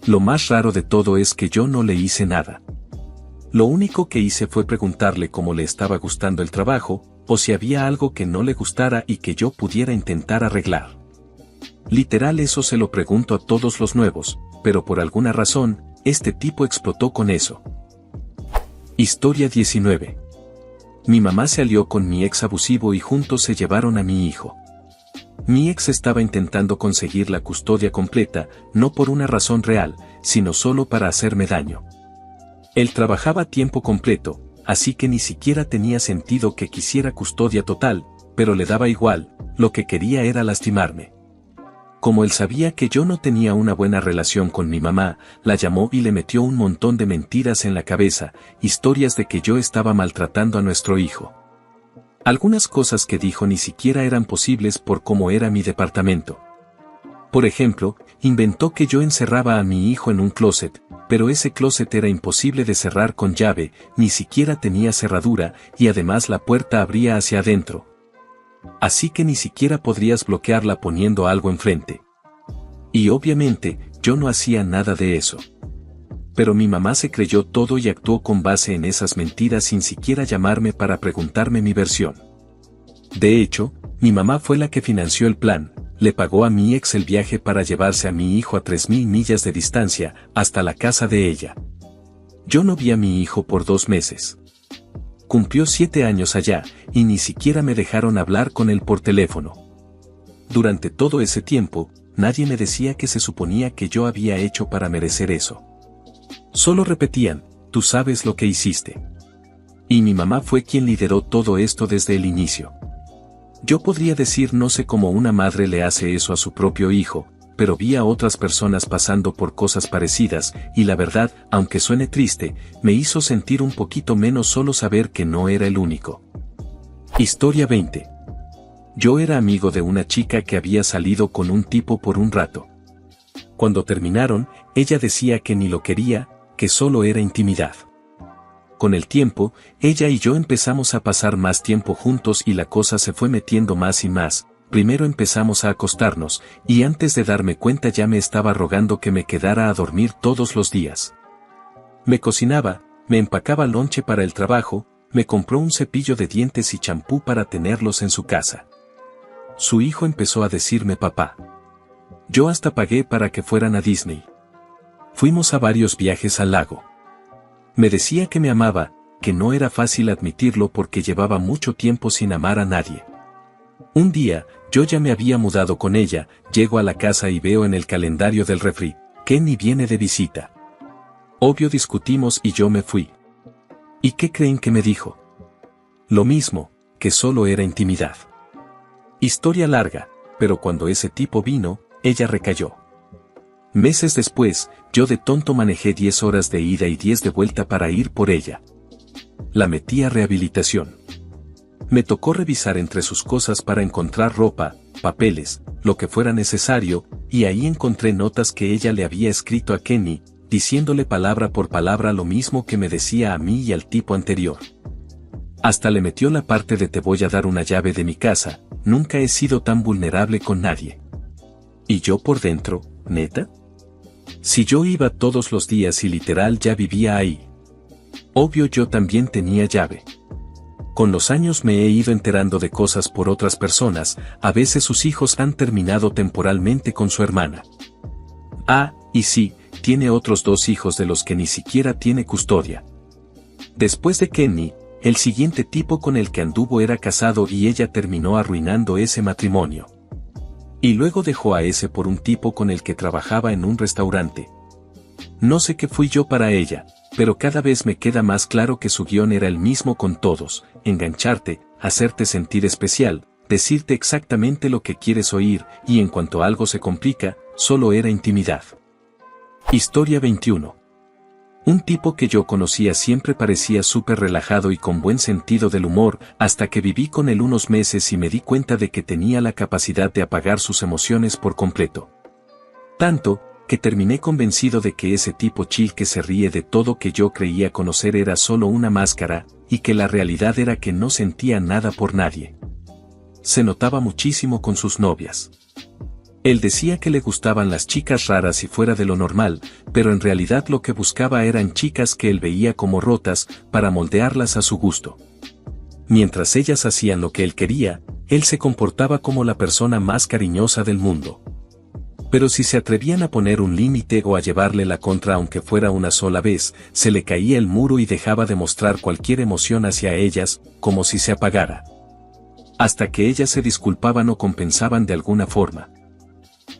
Lo más raro de todo es que yo no le hice nada. Lo único que hice fue preguntarle cómo le estaba gustando el trabajo, o si había algo que no le gustara y que yo pudiera intentar arreglar. Literal eso se lo pregunto a todos los nuevos, pero por alguna razón, este tipo explotó con eso. Historia 19. Mi mamá se alió con mi ex abusivo y juntos se llevaron a mi hijo. Mi ex estaba intentando conseguir la custodia completa, no por una razón real, sino solo para hacerme daño. Él trabajaba a tiempo completo, así que ni siquiera tenía sentido que quisiera custodia total, pero le daba igual, lo que quería era lastimarme. Como él sabía que yo no tenía una buena relación con mi mamá, la llamó y le metió un montón de mentiras en la cabeza, historias de que yo estaba maltratando a nuestro hijo. Algunas cosas que dijo ni siquiera eran posibles por cómo era mi departamento. Por ejemplo, inventó que yo encerraba a mi hijo en un closet, pero ese closet era imposible de cerrar con llave, ni siquiera tenía cerradura, y además la puerta abría hacia adentro. Así que ni siquiera podrías bloquearla poniendo algo enfrente. Y obviamente, yo no hacía nada de eso. Pero mi mamá se creyó todo y actuó con base en esas mentiras sin siquiera llamarme para preguntarme mi versión. De hecho, mi mamá fue la que financió el plan, le pagó a mi ex el viaje para llevarse a mi hijo a 3000 millas de distancia, hasta la casa de ella. Yo no vi a mi hijo por 2 meses. Cumplió 7 años allá, y ni siquiera me dejaron hablar con él por teléfono. Durante todo ese tiempo, nadie me decía qué se suponía que yo había hecho para merecer eso. Solo repetían, tú sabes lo que hiciste. Y mi mamá fue quien lideró todo esto desde el inicio. Yo podría decir no sé cómo una madre le hace eso a su propio hijo, pero vi a otras personas pasando por cosas parecidas, y la verdad, aunque suene triste, me hizo sentir un poquito menos solo saber que no era el único. Historia 20. Yo era amigo de una chica que había salido con un tipo por un rato. Cuando terminaron, ella decía que ni lo quería, que solo era intimidad. Con el tiempo, ella y yo empezamos a pasar más tiempo juntos y la cosa se fue metiendo más y más. Primero empezamos a acostarnos, y antes de darme cuenta ya me estaba rogando que me quedara a dormir todos los días. Me cocinaba, me empacaba lonche para el trabajo, me compró un cepillo de dientes y champú para tenerlos en su casa. Su hijo empezó a decirme papá. Yo hasta pagué para que fueran a Disney. Fuimos a varios viajes al lago. Me decía que me amaba, que no era fácil admitirlo porque llevaba mucho tiempo sin amar a nadie. Un día, yo ya me había mudado con ella, llego a la casa y veo en el calendario del refri, Kenny viene de visita. Obvio discutimos y yo me fui. ¿Y qué creen que me dijo? Lo mismo, que solo era intimidad. Historia larga, pero cuando ese tipo vino, ella recayó. Meses después, yo de tonto manejé 10 horas de ida y 10 de vuelta para ir por ella. La metí a rehabilitación. Me tocó revisar entre sus cosas para encontrar ropa, papeles, lo que fuera necesario, y ahí encontré notas que ella le había escrito a Kenny, diciéndole palabra por palabra lo mismo que me decía a mí y al tipo anterior. Hasta le metió la parte de te voy a dar una llave de mi casa, nunca he sido tan vulnerable con nadie. Y yo por dentro, ¿neta? Si yo iba todos los días y literal ya vivía ahí. Obvio yo también tenía llave. Con los años me he ido enterando de cosas por otras personas, a veces sus hijos han terminado temporalmente con su hermana. Ah, y sí, tiene otros 2 hijos de los que ni siquiera tiene custodia. Después de Kenny, el siguiente tipo con el que anduvo era casado y ella terminó arruinando ese matrimonio. Y luego dejó a ese por un tipo con el que trabajaba en un restaurante. No sé qué fui yo para ella, pero cada vez me queda más claro que su guión era el mismo con todos, engancharte, hacerte sentir especial, decirte exactamente lo que quieres oír, y en cuanto algo se complica, solo era intimidad. Historia 21. Un tipo que yo conocía siempre parecía súper relajado y con buen sentido del humor, hasta que viví con él unos meses y me di cuenta de que tenía la capacidad de apagar sus emociones por completo. Tanto, que terminé convencido de que ese tipo chill que se ríe de todo que yo creía conocer era solo una máscara, y que la realidad era que no sentía nada por nadie. Se notaba muchísimo con sus novias. Él decía que le gustaban las chicas raras y fuera de lo normal, pero en realidad lo que buscaba eran chicas que él veía como rotas, para moldearlas a su gusto. Mientras ellas hacían lo que él quería, él se comportaba como la persona más cariñosa del mundo. Pero si se atrevían a poner un límite o a llevarle la contra aunque fuera una sola vez, se le caía el muro y dejaba de mostrar cualquier emoción hacia ellas, como si se apagara. Hasta que ellas se disculpaban o compensaban de alguna forma.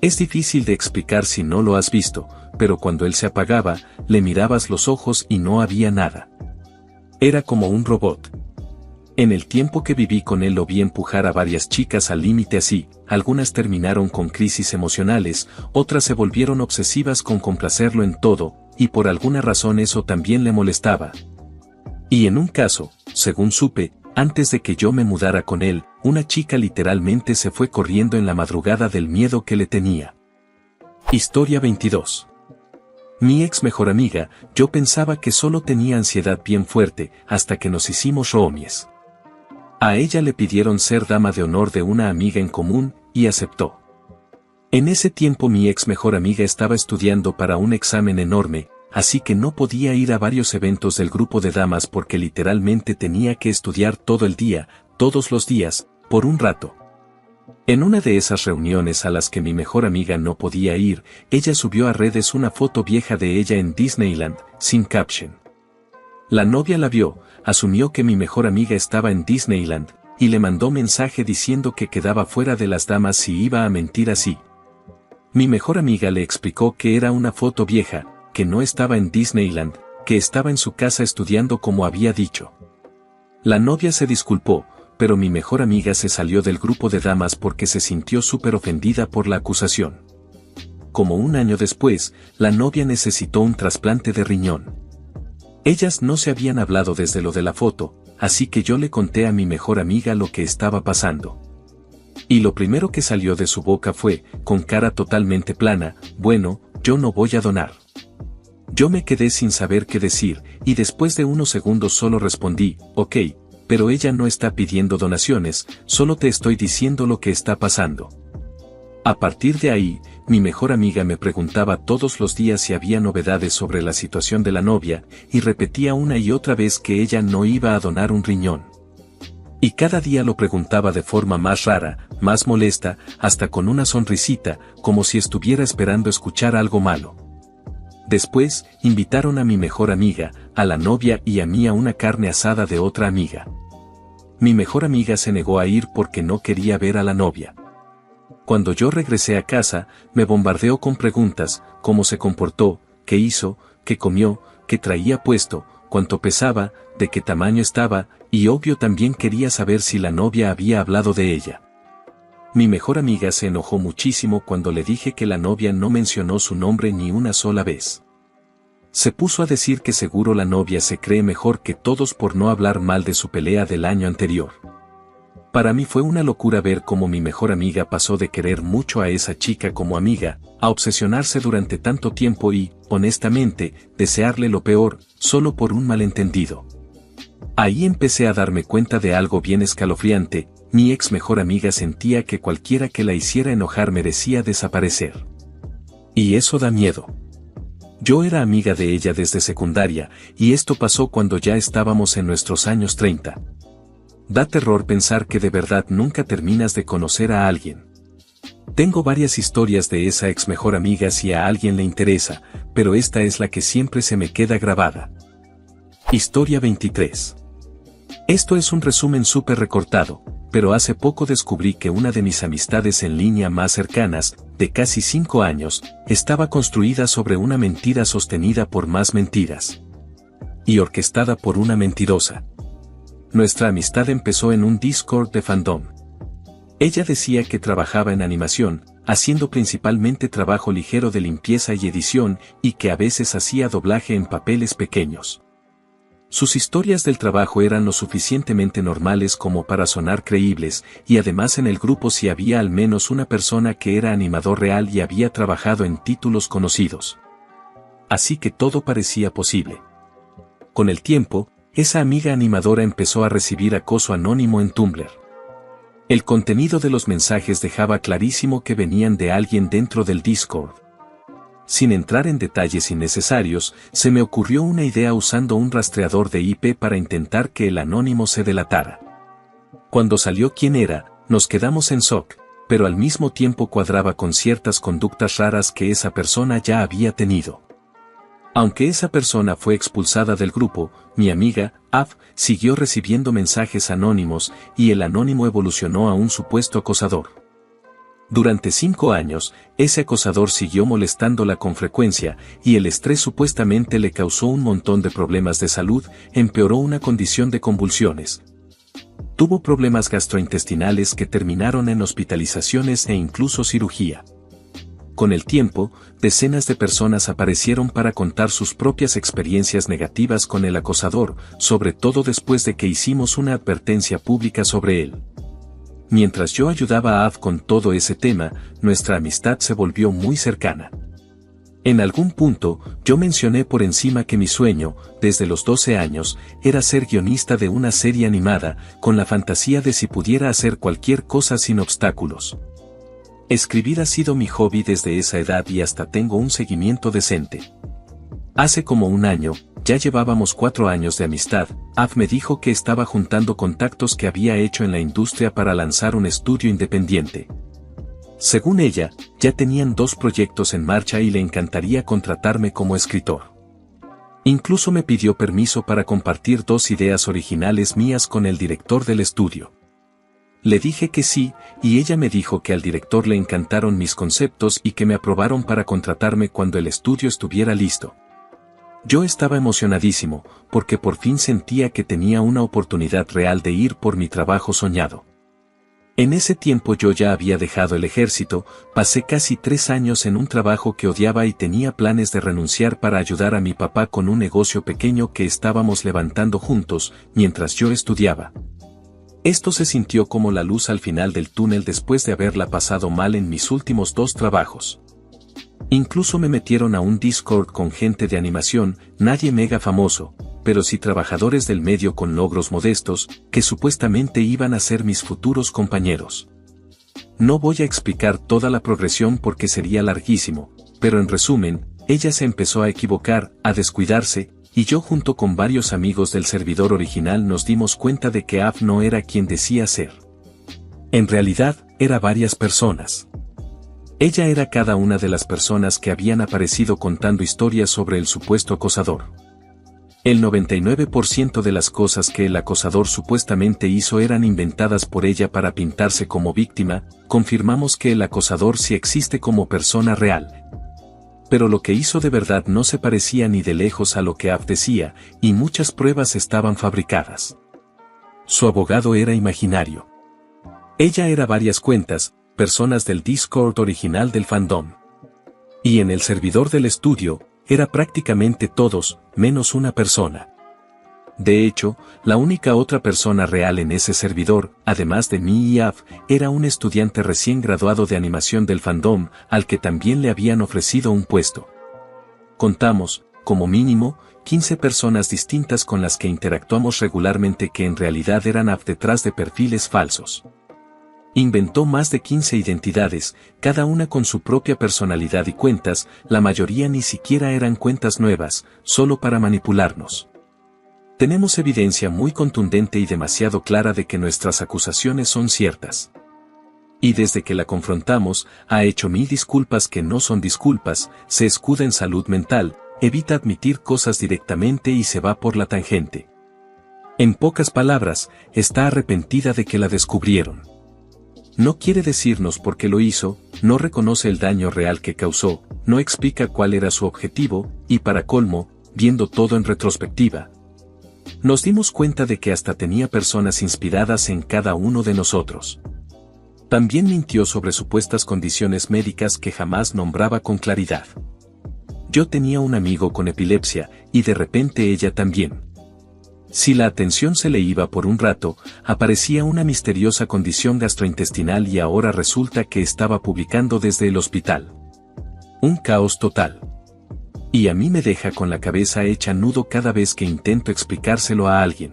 Es difícil de explicar si no lo has visto, pero cuando él se apagaba, le mirabas los ojos y no había nada. Era como un robot. En el tiempo que viví con él lo vi empujar a varias chicas al límite así, algunas terminaron con crisis emocionales, otras se volvieron obsesivas con complacerlo en todo, y por alguna razón eso también le molestaba. Y en un caso, según supe, antes de que yo me mudara con él, una chica literalmente se fue corriendo en la madrugada del miedo que le tenía. Historia 22. Mi ex mejor amiga, yo pensaba que solo tenía ansiedad bien fuerte, hasta que nos hicimos roomies. A ella le pidieron ser dama de honor de una amiga en común, y aceptó. En ese tiempo mi ex mejor amiga estaba estudiando para un examen enorme, así que no podía ir a varios eventos del grupo de damas porque literalmente tenía que estudiar todo el día, todos los días, por un rato. En una de esas reuniones a las que mi mejor amiga no podía ir, ella subió a redes una foto vieja de ella en Disneyland, sin caption. La novia la vio, asumió que mi mejor amiga estaba en Disneyland, y le mandó mensaje diciendo que quedaba fuera de las damas si iba a mentir así. Mi mejor amiga le explicó que era una foto vieja, que no estaba en Disneyland, que estaba en su casa estudiando como había dicho. La novia se disculpó, pero mi mejor amiga se salió del grupo de damas porque se sintió súper ofendida por la acusación. Como un año después, la novia necesitó un trasplante de riñón. Ellas no se habían hablado desde lo de la foto, así que yo le conté a mi mejor amiga lo que estaba pasando. Y lo primero que salió de su boca fue, con cara totalmente plana, bueno, yo no voy a donar. Yo me quedé sin saber qué decir, y después de unos segundos solo respondí, ok, pero ella no está pidiendo donaciones, solo te estoy diciendo lo que está pasando. A partir de ahí, mi mejor amiga me preguntaba todos los días si había novedades sobre la situación de la novia, y repetía una y otra vez que ella no iba a donar un riñón. Y cada día lo preguntaba de forma más rara, más molesta, hasta con una sonrisita, como si estuviera esperando escuchar algo malo. Después, invitaron a mi mejor amiga, a la novia y a mí a una carne asada de otra amiga. Mi mejor amiga se negó a ir porque no quería ver a la novia. Cuando yo regresé a casa, me bombardeó con preguntas: cómo se comportó, qué hizo, qué comió, qué traía puesto, cuánto pesaba, de qué tamaño estaba, y obvio también quería saber si la novia había hablado de ella. Mi mejor amiga se enojó muchísimo cuando le dije que la novia no mencionó su nombre ni una sola vez. Se puso a decir que seguro la novia se cree mejor que todos por no hablar mal de su pelea del año anterior. Para mí fue una locura ver cómo mi mejor amiga pasó de querer mucho a esa chica como amiga, a obsesionarse durante tanto tiempo y, honestamente, desearle lo peor, solo por un malentendido. Ahí empecé a darme cuenta de algo bien escalofriante: mi ex mejor amiga sentía que cualquiera que la hiciera enojar merecía desaparecer. Y eso da miedo. Yo era amiga de ella desde secundaria, y esto pasó cuando ya estábamos en nuestros años 30. Da terror pensar que de verdad nunca terminas de conocer a alguien. Tengo varias historias de esa ex mejor amiga si a alguien le interesa, pero esta es la que siempre se me queda grabada. Historia 23. Esto es un resumen súper recortado, pero hace poco descubrí que una de mis amistades en línea más cercanas, de casi 5 años, estaba construida sobre una mentira sostenida por más mentiras. Y orquestada por una mentirosa. Nuestra amistad empezó en un Discord de fandom. Ella decía que trabajaba en animación, haciendo principalmente trabajo ligero de limpieza y edición, y que a veces hacía doblaje en papeles pequeños. Sus historias del trabajo eran lo suficientemente normales como para sonar creíbles, y además en el grupo sí había al menos una persona que era animador real y había trabajado en títulos conocidos. Así que todo parecía posible. Con el tiempo, esa amiga animadora empezó a recibir acoso anónimo en Tumblr. El contenido de los mensajes dejaba clarísimo que venían de alguien dentro del Discord. Sin entrar en detalles innecesarios, se me ocurrió una idea usando un rastreador de IP para intentar que el anónimo se delatara. Cuando salió quién era, nos quedamos en shock, pero al mismo tiempo cuadraba con ciertas conductas raras que esa persona ya había tenido. Aunque esa persona fue expulsada del grupo, mi amiga, Av, siguió recibiendo mensajes anónimos, y el anónimo evolucionó a un supuesto acosador. Durante 5 años, ese acosador siguió molestándola con frecuencia, y el estrés supuestamente le causó un montón de problemas de salud, empeoró una condición de convulsiones. Tuvo problemas gastrointestinales que terminaron en hospitalizaciones e incluso cirugía. Con el tiempo, decenas de personas aparecieron para contar sus propias experiencias negativas con el acosador, sobre todo después de que hicimos una advertencia pública sobre él. Mientras yo ayudaba a Av con todo ese tema, nuestra amistad se volvió muy cercana. En algún punto, yo mencioné por encima que mi sueño, desde los 12 años, era ser guionista de una serie animada, con la fantasía de si pudiera hacer cualquier cosa sin obstáculos. Escribir ha sido mi hobby desde esa edad y hasta tengo un seguimiento decente. Hace como un año, ya llevábamos 4 años de amistad, Av me dijo que estaba juntando contactos que había hecho en la industria para lanzar un estudio independiente. Según ella, ya tenían 2 proyectos en marcha y le encantaría contratarme como escritor. Incluso me pidió permiso para compartir 2 ideas originales mías con el director del estudio. Le dije que sí, y ella me dijo que al director le encantaron mis conceptos y que me aprobaron para contratarme cuando el estudio estuviera listo. Yo estaba emocionadísimo, porque por fin sentía que tenía una oportunidad real de ir por mi trabajo soñado. En ese tiempo yo ya había dejado el ejército, pasé casi 3 años en un trabajo que odiaba y tenía planes de renunciar para ayudar a mi papá con un negocio pequeño que estábamos levantando juntos, mientras yo estudiaba. Esto se sintió como la luz al final del túnel después de haberla pasado mal en mis últimos 2 trabajos. Incluso me metieron a un Discord con gente de animación, nadie mega famoso, pero sí trabajadores del medio con logros modestos, que supuestamente iban a ser mis futuros compañeros. No voy a explicar toda la progresión porque sería larguísimo, pero en resumen, ella se empezó a equivocar, a descuidarse, y yo junto con varios amigos del servidor original nos dimos cuenta de que Av no era quien decía ser. En realidad, era varias personas. Ella era cada una de las personas que habían aparecido contando historias sobre el supuesto acosador. El 99% de las cosas que el acosador supuestamente hizo eran inventadas por ella para pintarse como víctima. Confirmamos que el acosador sí existe como persona real. Pero lo que hizo de verdad no se parecía ni de lejos a lo que Af decía, y muchas pruebas estaban fabricadas. Su abogado era imaginario. Ella era varias cuentas, personas del Discord original del fandom. Y en el servidor del estudio, era prácticamente todos, menos una persona. De hecho, la única otra persona real en ese servidor, además de mí y Af, era un estudiante recién graduado de animación del fandom, al que también le habían ofrecido un puesto. Contamos, como mínimo, 15 personas distintas con las que interactuamos regularmente que en realidad eran Af detrás de perfiles falsos. Inventó más de 15 identidades, cada una con su propia personalidad y cuentas, la mayoría ni siquiera eran cuentas nuevas, solo para manipularnos. Tenemos evidencia muy contundente y demasiado clara de que nuestras acusaciones son ciertas. Y desde que la confrontamos, ha hecho 1000 disculpas que no son disculpas, se escuda en salud mental, evita admitir cosas directamente y se va por la tangente. En pocas palabras, está arrepentida de que la descubrieron. No quiere decirnos por qué lo hizo, no reconoce el daño real que causó, no explica cuál era su objetivo, y para colmo, viendo todo en retrospectiva, nos dimos cuenta de que hasta tenía personas inspiradas en cada uno de nosotros. También mintió sobre supuestas condiciones médicas que jamás nombraba con claridad. Yo tenía un amigo con epilepsia, y de repente ella también. Si la atención se le iba por un rato, aparecía una misteriosa condición gastrointestinal y ahora resulta que estaba publicando desde el hospital. Un caos total. Y a mí me deja con la cabeza hecha nudo cada vez que intento explicárselo a alguien.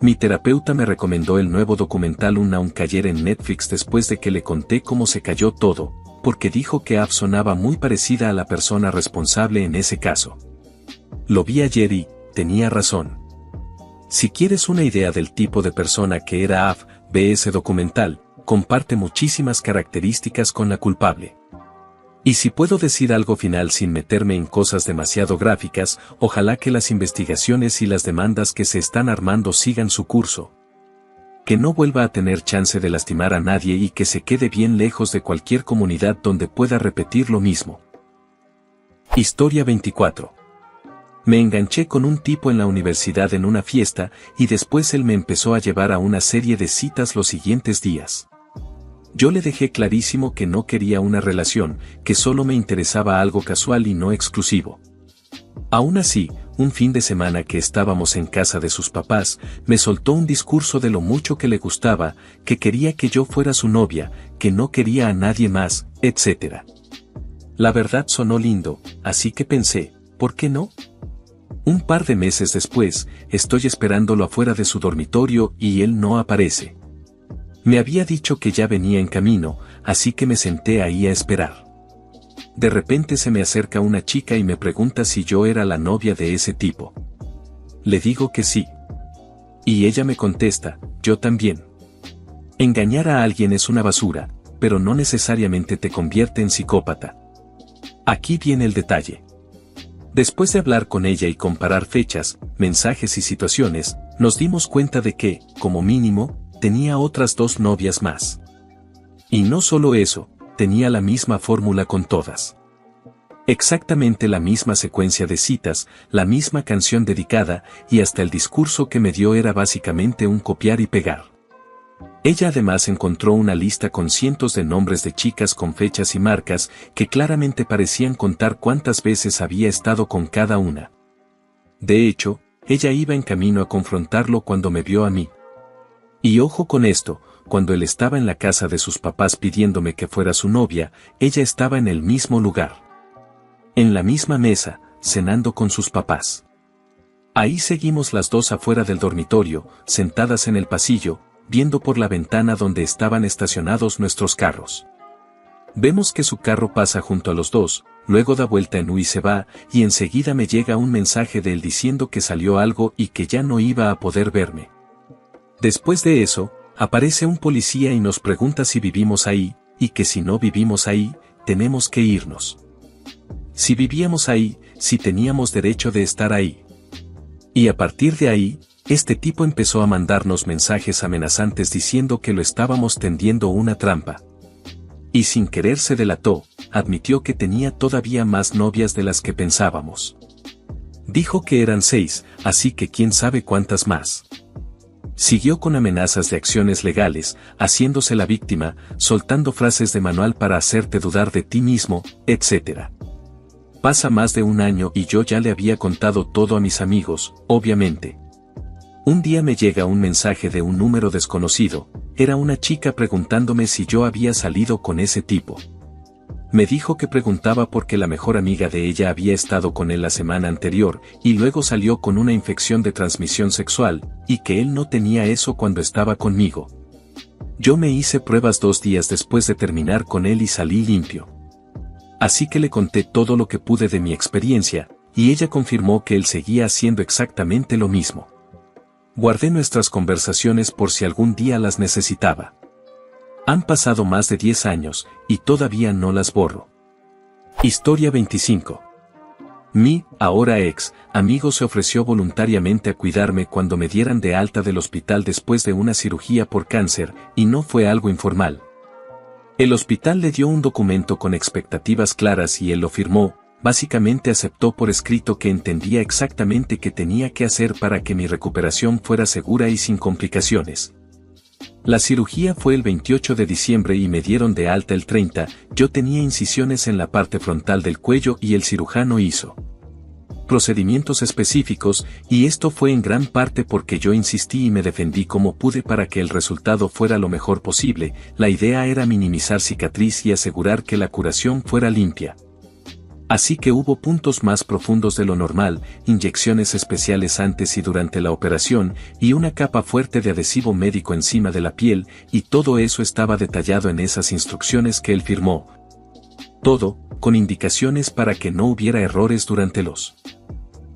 Mi terapeuta me recomendó el nuevo documental Unknown Cayer en Netflix después de que le conté cómo se cayó todo, porque dijo que Af sonaba muy parecida a la persona responsable en ese caso. Lo vi ayer y, tenía razón. Si quieres una idea del tipo de persona que era Af, ve ese documental, comparte muchísimas características con la culpable. Y si puedo decir algo final sin meterme en cosas demasiado gráficas, ojalá que las investigaciones y las demandas que se están armando sigan su curso. Que no vuelva a tener chance de lastimar a nadie y que se quede bien lejos de cualquier comunidad donde pueda repetir lo mismo. Historia 24. Me enganché con un tipo en la universidad en una fiesta y después él me empezó a llevar a una serie de citas los siguientes días. Yo le dejé clarísimo que no quería una relación, que solo me interesaba algo casual y no exclusivo. Aún así, un fin de semana que estábamos en casa de sus papás, me soltó un discurso de lo mucho que le gustaba, que quería que yo fuera su novia, que no quería a nadie más, etc. La verdad sonó lindo, así que pensé, ¿por qué no? Un par de meses después, estoy esperándolo afuera de su dormitorio y él no aparece. Me había dicho que ya venía en camino, así que me senté ahí a esperar. De repente se me acerca una chica y me pregunta si yo era la novia de ese tipo. Le digo que sí. Y ella me contesta, yo también. Engañar a alguien es una basura, pero no necesariamente te convierte en psicópata. Aquí viene el detalle. Después de hablar con ella y comparar fechas, mensajes y situaciones, nos dimos cuenta de que, como mínimo, tenía otras 2 novias más. Y no solo eso, tenía la misma fórmula con todas. Exactamente la misma secuencia de citas, la misma canción dedicada, y hasta el discurso que me dio era básicamente un copiar y pegar. Ella además encontró una lista con cientos de nombres de chicas con fechas y marcas que claramente parecían contar cuántas veces había estado con cada una. De hecho, ella iba en camino a confrontarlo cuando me vio a mí. Y ojo con esto, cuando él estaba en la casa de sus papás pidiéndome que fuera su novia, ella estaba en el mismo lugar. En la misma mesa, cenando con sus papás. Ahí seguimos las dos afuera del dormitorio, sentadas en el pasillo, viendo por la ventana donde estaban estacionados nuestros carros. Vemos que su carro pasa junto a los dos, luego da vuelta en U y se va, y enseguida me llega un mensaje de él diciendo que salió algo y que ya no iba a poder verme. Después de eso, aparece un policía y nos pregunta si vivimos ahí, y que si no vivimos ahí, tenemos que irnos. Si vivíamos ahí, si teníamos derecho de estar ahí. Y a partir de ahí, este tipo empezó a mandarnos mensajes amenazantes diciendo que lo estábamos tendiendo una trampa. Y sin querer se delató, admitió que tenía todavía más novias de las que pensábamos. Dijo que eran 6, así que quién sabe cuántas más. Siguió con amenazas de acciones legales, haciéndose la víctima, soltando frases de manual para hacerte dudar de ti mismo, etc. Pasa más de un año y yo ya le había contado todo a mis amigos, obviamente. Un día me llega un mensaje de un número desconocido, era una chica preguntándome si yo había salido con ese tipo. Me dijo que preguntaba porque la mejor amiga de ella había estado con él la semana anterior y luego salió con una infección de transmisión sexual, y que él no tenía eso cuando estaba conmigo. Yo me hice pruebas 2 días después de terminar con él y salí limpio. Así que le conté todo lo que pude de mi experiencia, y ella confirmó que él seguía haciendo exactamente lo mismo. Guardé nuestras conversaciones por si algún día las necesitaba. Han pasado más de 10 años, y todavía no las borro. Historia 25. Mi, ahora ex, amigo se ofreció voluntariamente a cuidarme cuando me dieran de alta del hospital después de una cirugía por cáncer, y no fue algo informal. El hospital le dio un documento con expectativas claras y él lo firmó. Básicamente aceptó por escrito que entendía exactamente qué tenía que hacer para que mi recuperación fuera segura y sin complicaciones. La cirugía fue el 28 de diciembre y me dieron de alta el 30, yo tenía incisiones en la parte frontal del cuello y el cirujano hizo procedimientos específicos, y esto fue en gran parte porque yo insistí y me defendí como pude para que el resultado fuera lo mejor posible. La idea era minimizar cicatriz y asegurar que la curación fuera limpia. Así que hubo puntos más profundos de lo normal, inyecciones especiales antes y durante la operación, y una capa fuerte de adhesivo médico encima de la piel, y todo eso estaba detallado en esas instrucciones que él firmó. Todo, con indicaciones para que no hubiera errores durante los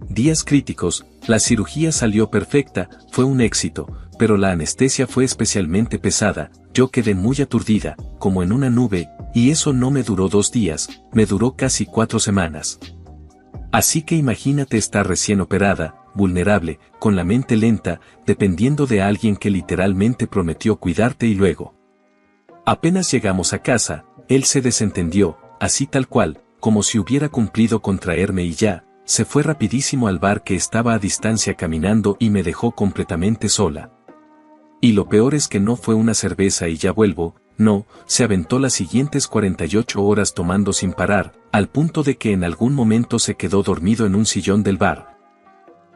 días críticos. La cirugía salió perfecta, fue un éxito, pero la anestesia fue especialmente pesada, yo quedé muy aturdida, como en una nube, y eso no me duró 2 días, me duró casi 4 semanas. Así que imagínate estar recién operada, vulnerable, con la mente lenta, dependiendo de alguien que literalmente prometió cuidarte y luego. Apenas llegamos a casa, él se desentendió, así tal cual, como si hubiera cumplido con traerme y ya, se fue rapidísimo al bar que estaba a distancia caminando y me dejó completamente sola. Y lo peor es que no fue una cerveza y ya vuelvo, no, se aventó las siguientes 48 horas tomando sin parar, al punto de que en algún momento se quedó dormido en un sillón del bar.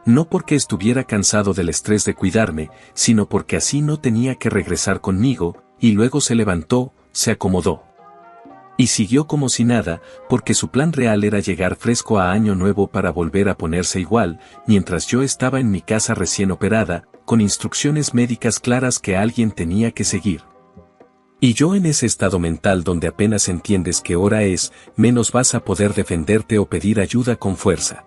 No porque estuviera cansado del estrés de cuidarme, sino porque así no tenía que regresar conmigo, y luego se levantó, se acomodó. Y siguió como si nada, porque su plan real era llegar fresco a Año Nuevo para volver a ponerse igual, mientras yo estaba en mi casa recién operada, con instrucciones médicas claras que alguien tenía que seguir. Y yo en ese estado mental donde apenas entiendes qué hora es, menos vas a poder defenderte o pedir ayuda con fuerza.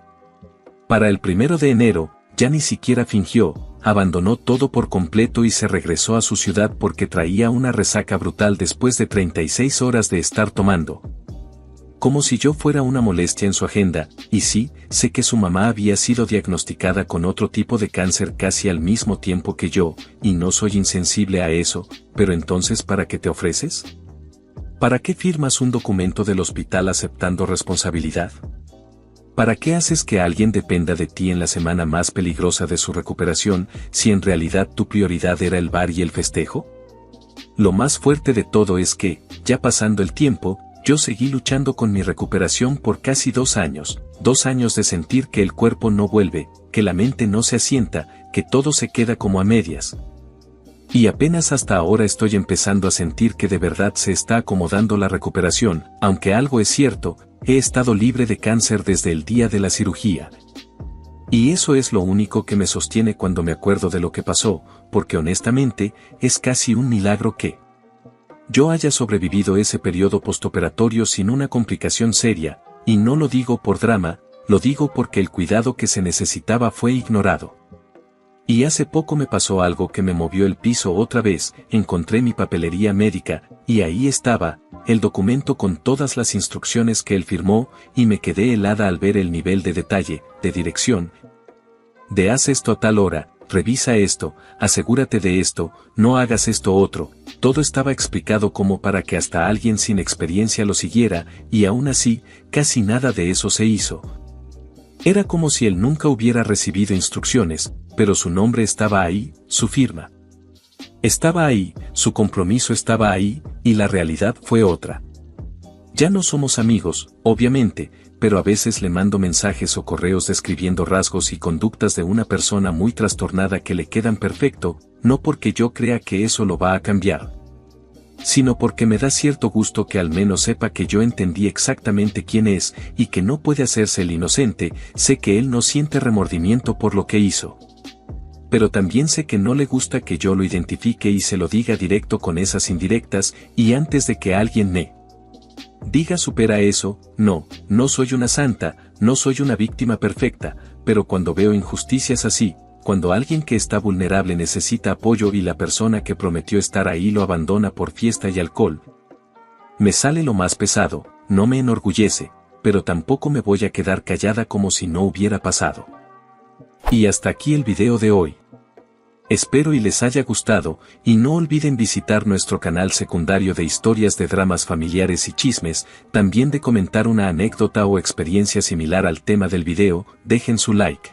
Para el 1 de enero, ya ni siquiera fingió, abandonó todo por completo y se regresó a su ciudad porque traía una resaca brutal después de 36 horas de estar tomando. Como si yo fuera una molestia en su agenda, y sí, sé que su mamá había sido diagnosticada con otro tipo de cáncer casi al mismo tiempo que yo, y no soy insensible a eso, pero entonces ¿para qué te ofreces? ¿Para qué firmas un documento del hospital aceptando responsabilidad? ¿Para qué haces que alguien dependa de ti en la semana más peligrosa de su recuperación, si en realidad tu prioridad era el bar y el festejo? Lo más fuerte de todo es que, ya pasando el tiempo, yo seguí luchando con mi recuperación por casi 2 años, 2 años de sentir que el cuerpo no vuelve, que la mente no se asienta, que todo se queda como a medias. Y apenas hasta ahora estoy empezando a sentir que de verdad se está acomodando la recuperación, aunque algo es cierto, he estado libre de cáncer desde el día de la cirugía. Y eso es lo único que me sostiene cuando me acuerdo de lo que pasó, porque honestamente, es casi un milagro que yo haya sobrevivido ese periodo postoperatorio sin una complicación seria, y no lo digo por drama, lo digo porque el cuidado que se necesitaba fue ignorado. Y hace poco me pasó algo que me movió el piso otra vez, encontré mi papelería médica, y ahí estaba, el documento con todas las instrucciones que él firmó, y me quedé helada al ver el nivel de detalle, de dirección. De haz esto a tal hora, revisa esto, asegúrate de esto, no hagas esto otro. Todo estaba explicado como para que hasta alguien sin experiencia lo siguiera, y aún así, casi nada de eso se hizo. Era como si él nunca hubiera recibido instrucciones, pero su nombre estaba ahí, su firma estaba ahí, su compromiso estaba ahí, y la realidad fue otra. Ya no somos amigos, obviamente, pero a veces le mando mensajes o correos describiendo rasgos y conductas de una persona muy trastornada que le quedan perfecto, no porque yo crea que eso lo va a cambiar, sino porque me da cierto gusto que al menos sepa que yo entendí exactamente quién es, y que no puede hacerse el inocente. Sé que él no siente remordimiento por lo que hizo. Pero también sé que no le gusta que yo lo identifique y se lo diga directo con esas indirectas, y antes de que alguien me diga supera eso. No soy una santa, no soy una víctima perfecta, pero cuando veo injusticias así, cuando alguien que está vulnerable necesita apoyo y la persona que prometió estar ahí lo abandona por fiesta y alcohol, me sale lo más pesado. No me enorgullece, pero tampoco me voy a quedar callada como si no hubiera pasado. Y hasta aquí el video de hoy. Espero y les haya gustado, y no olviden visitar nuestro canal secundario de historias de dramas familiares y chismes, también de comentar una anécdota o experiencia similar al tema del video. Dejen su like.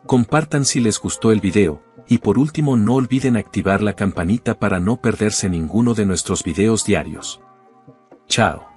Compartan si les gustó el video, y por último no olviden activar la campanita para no perderse ninguno de nuestros videos diarios. Chao.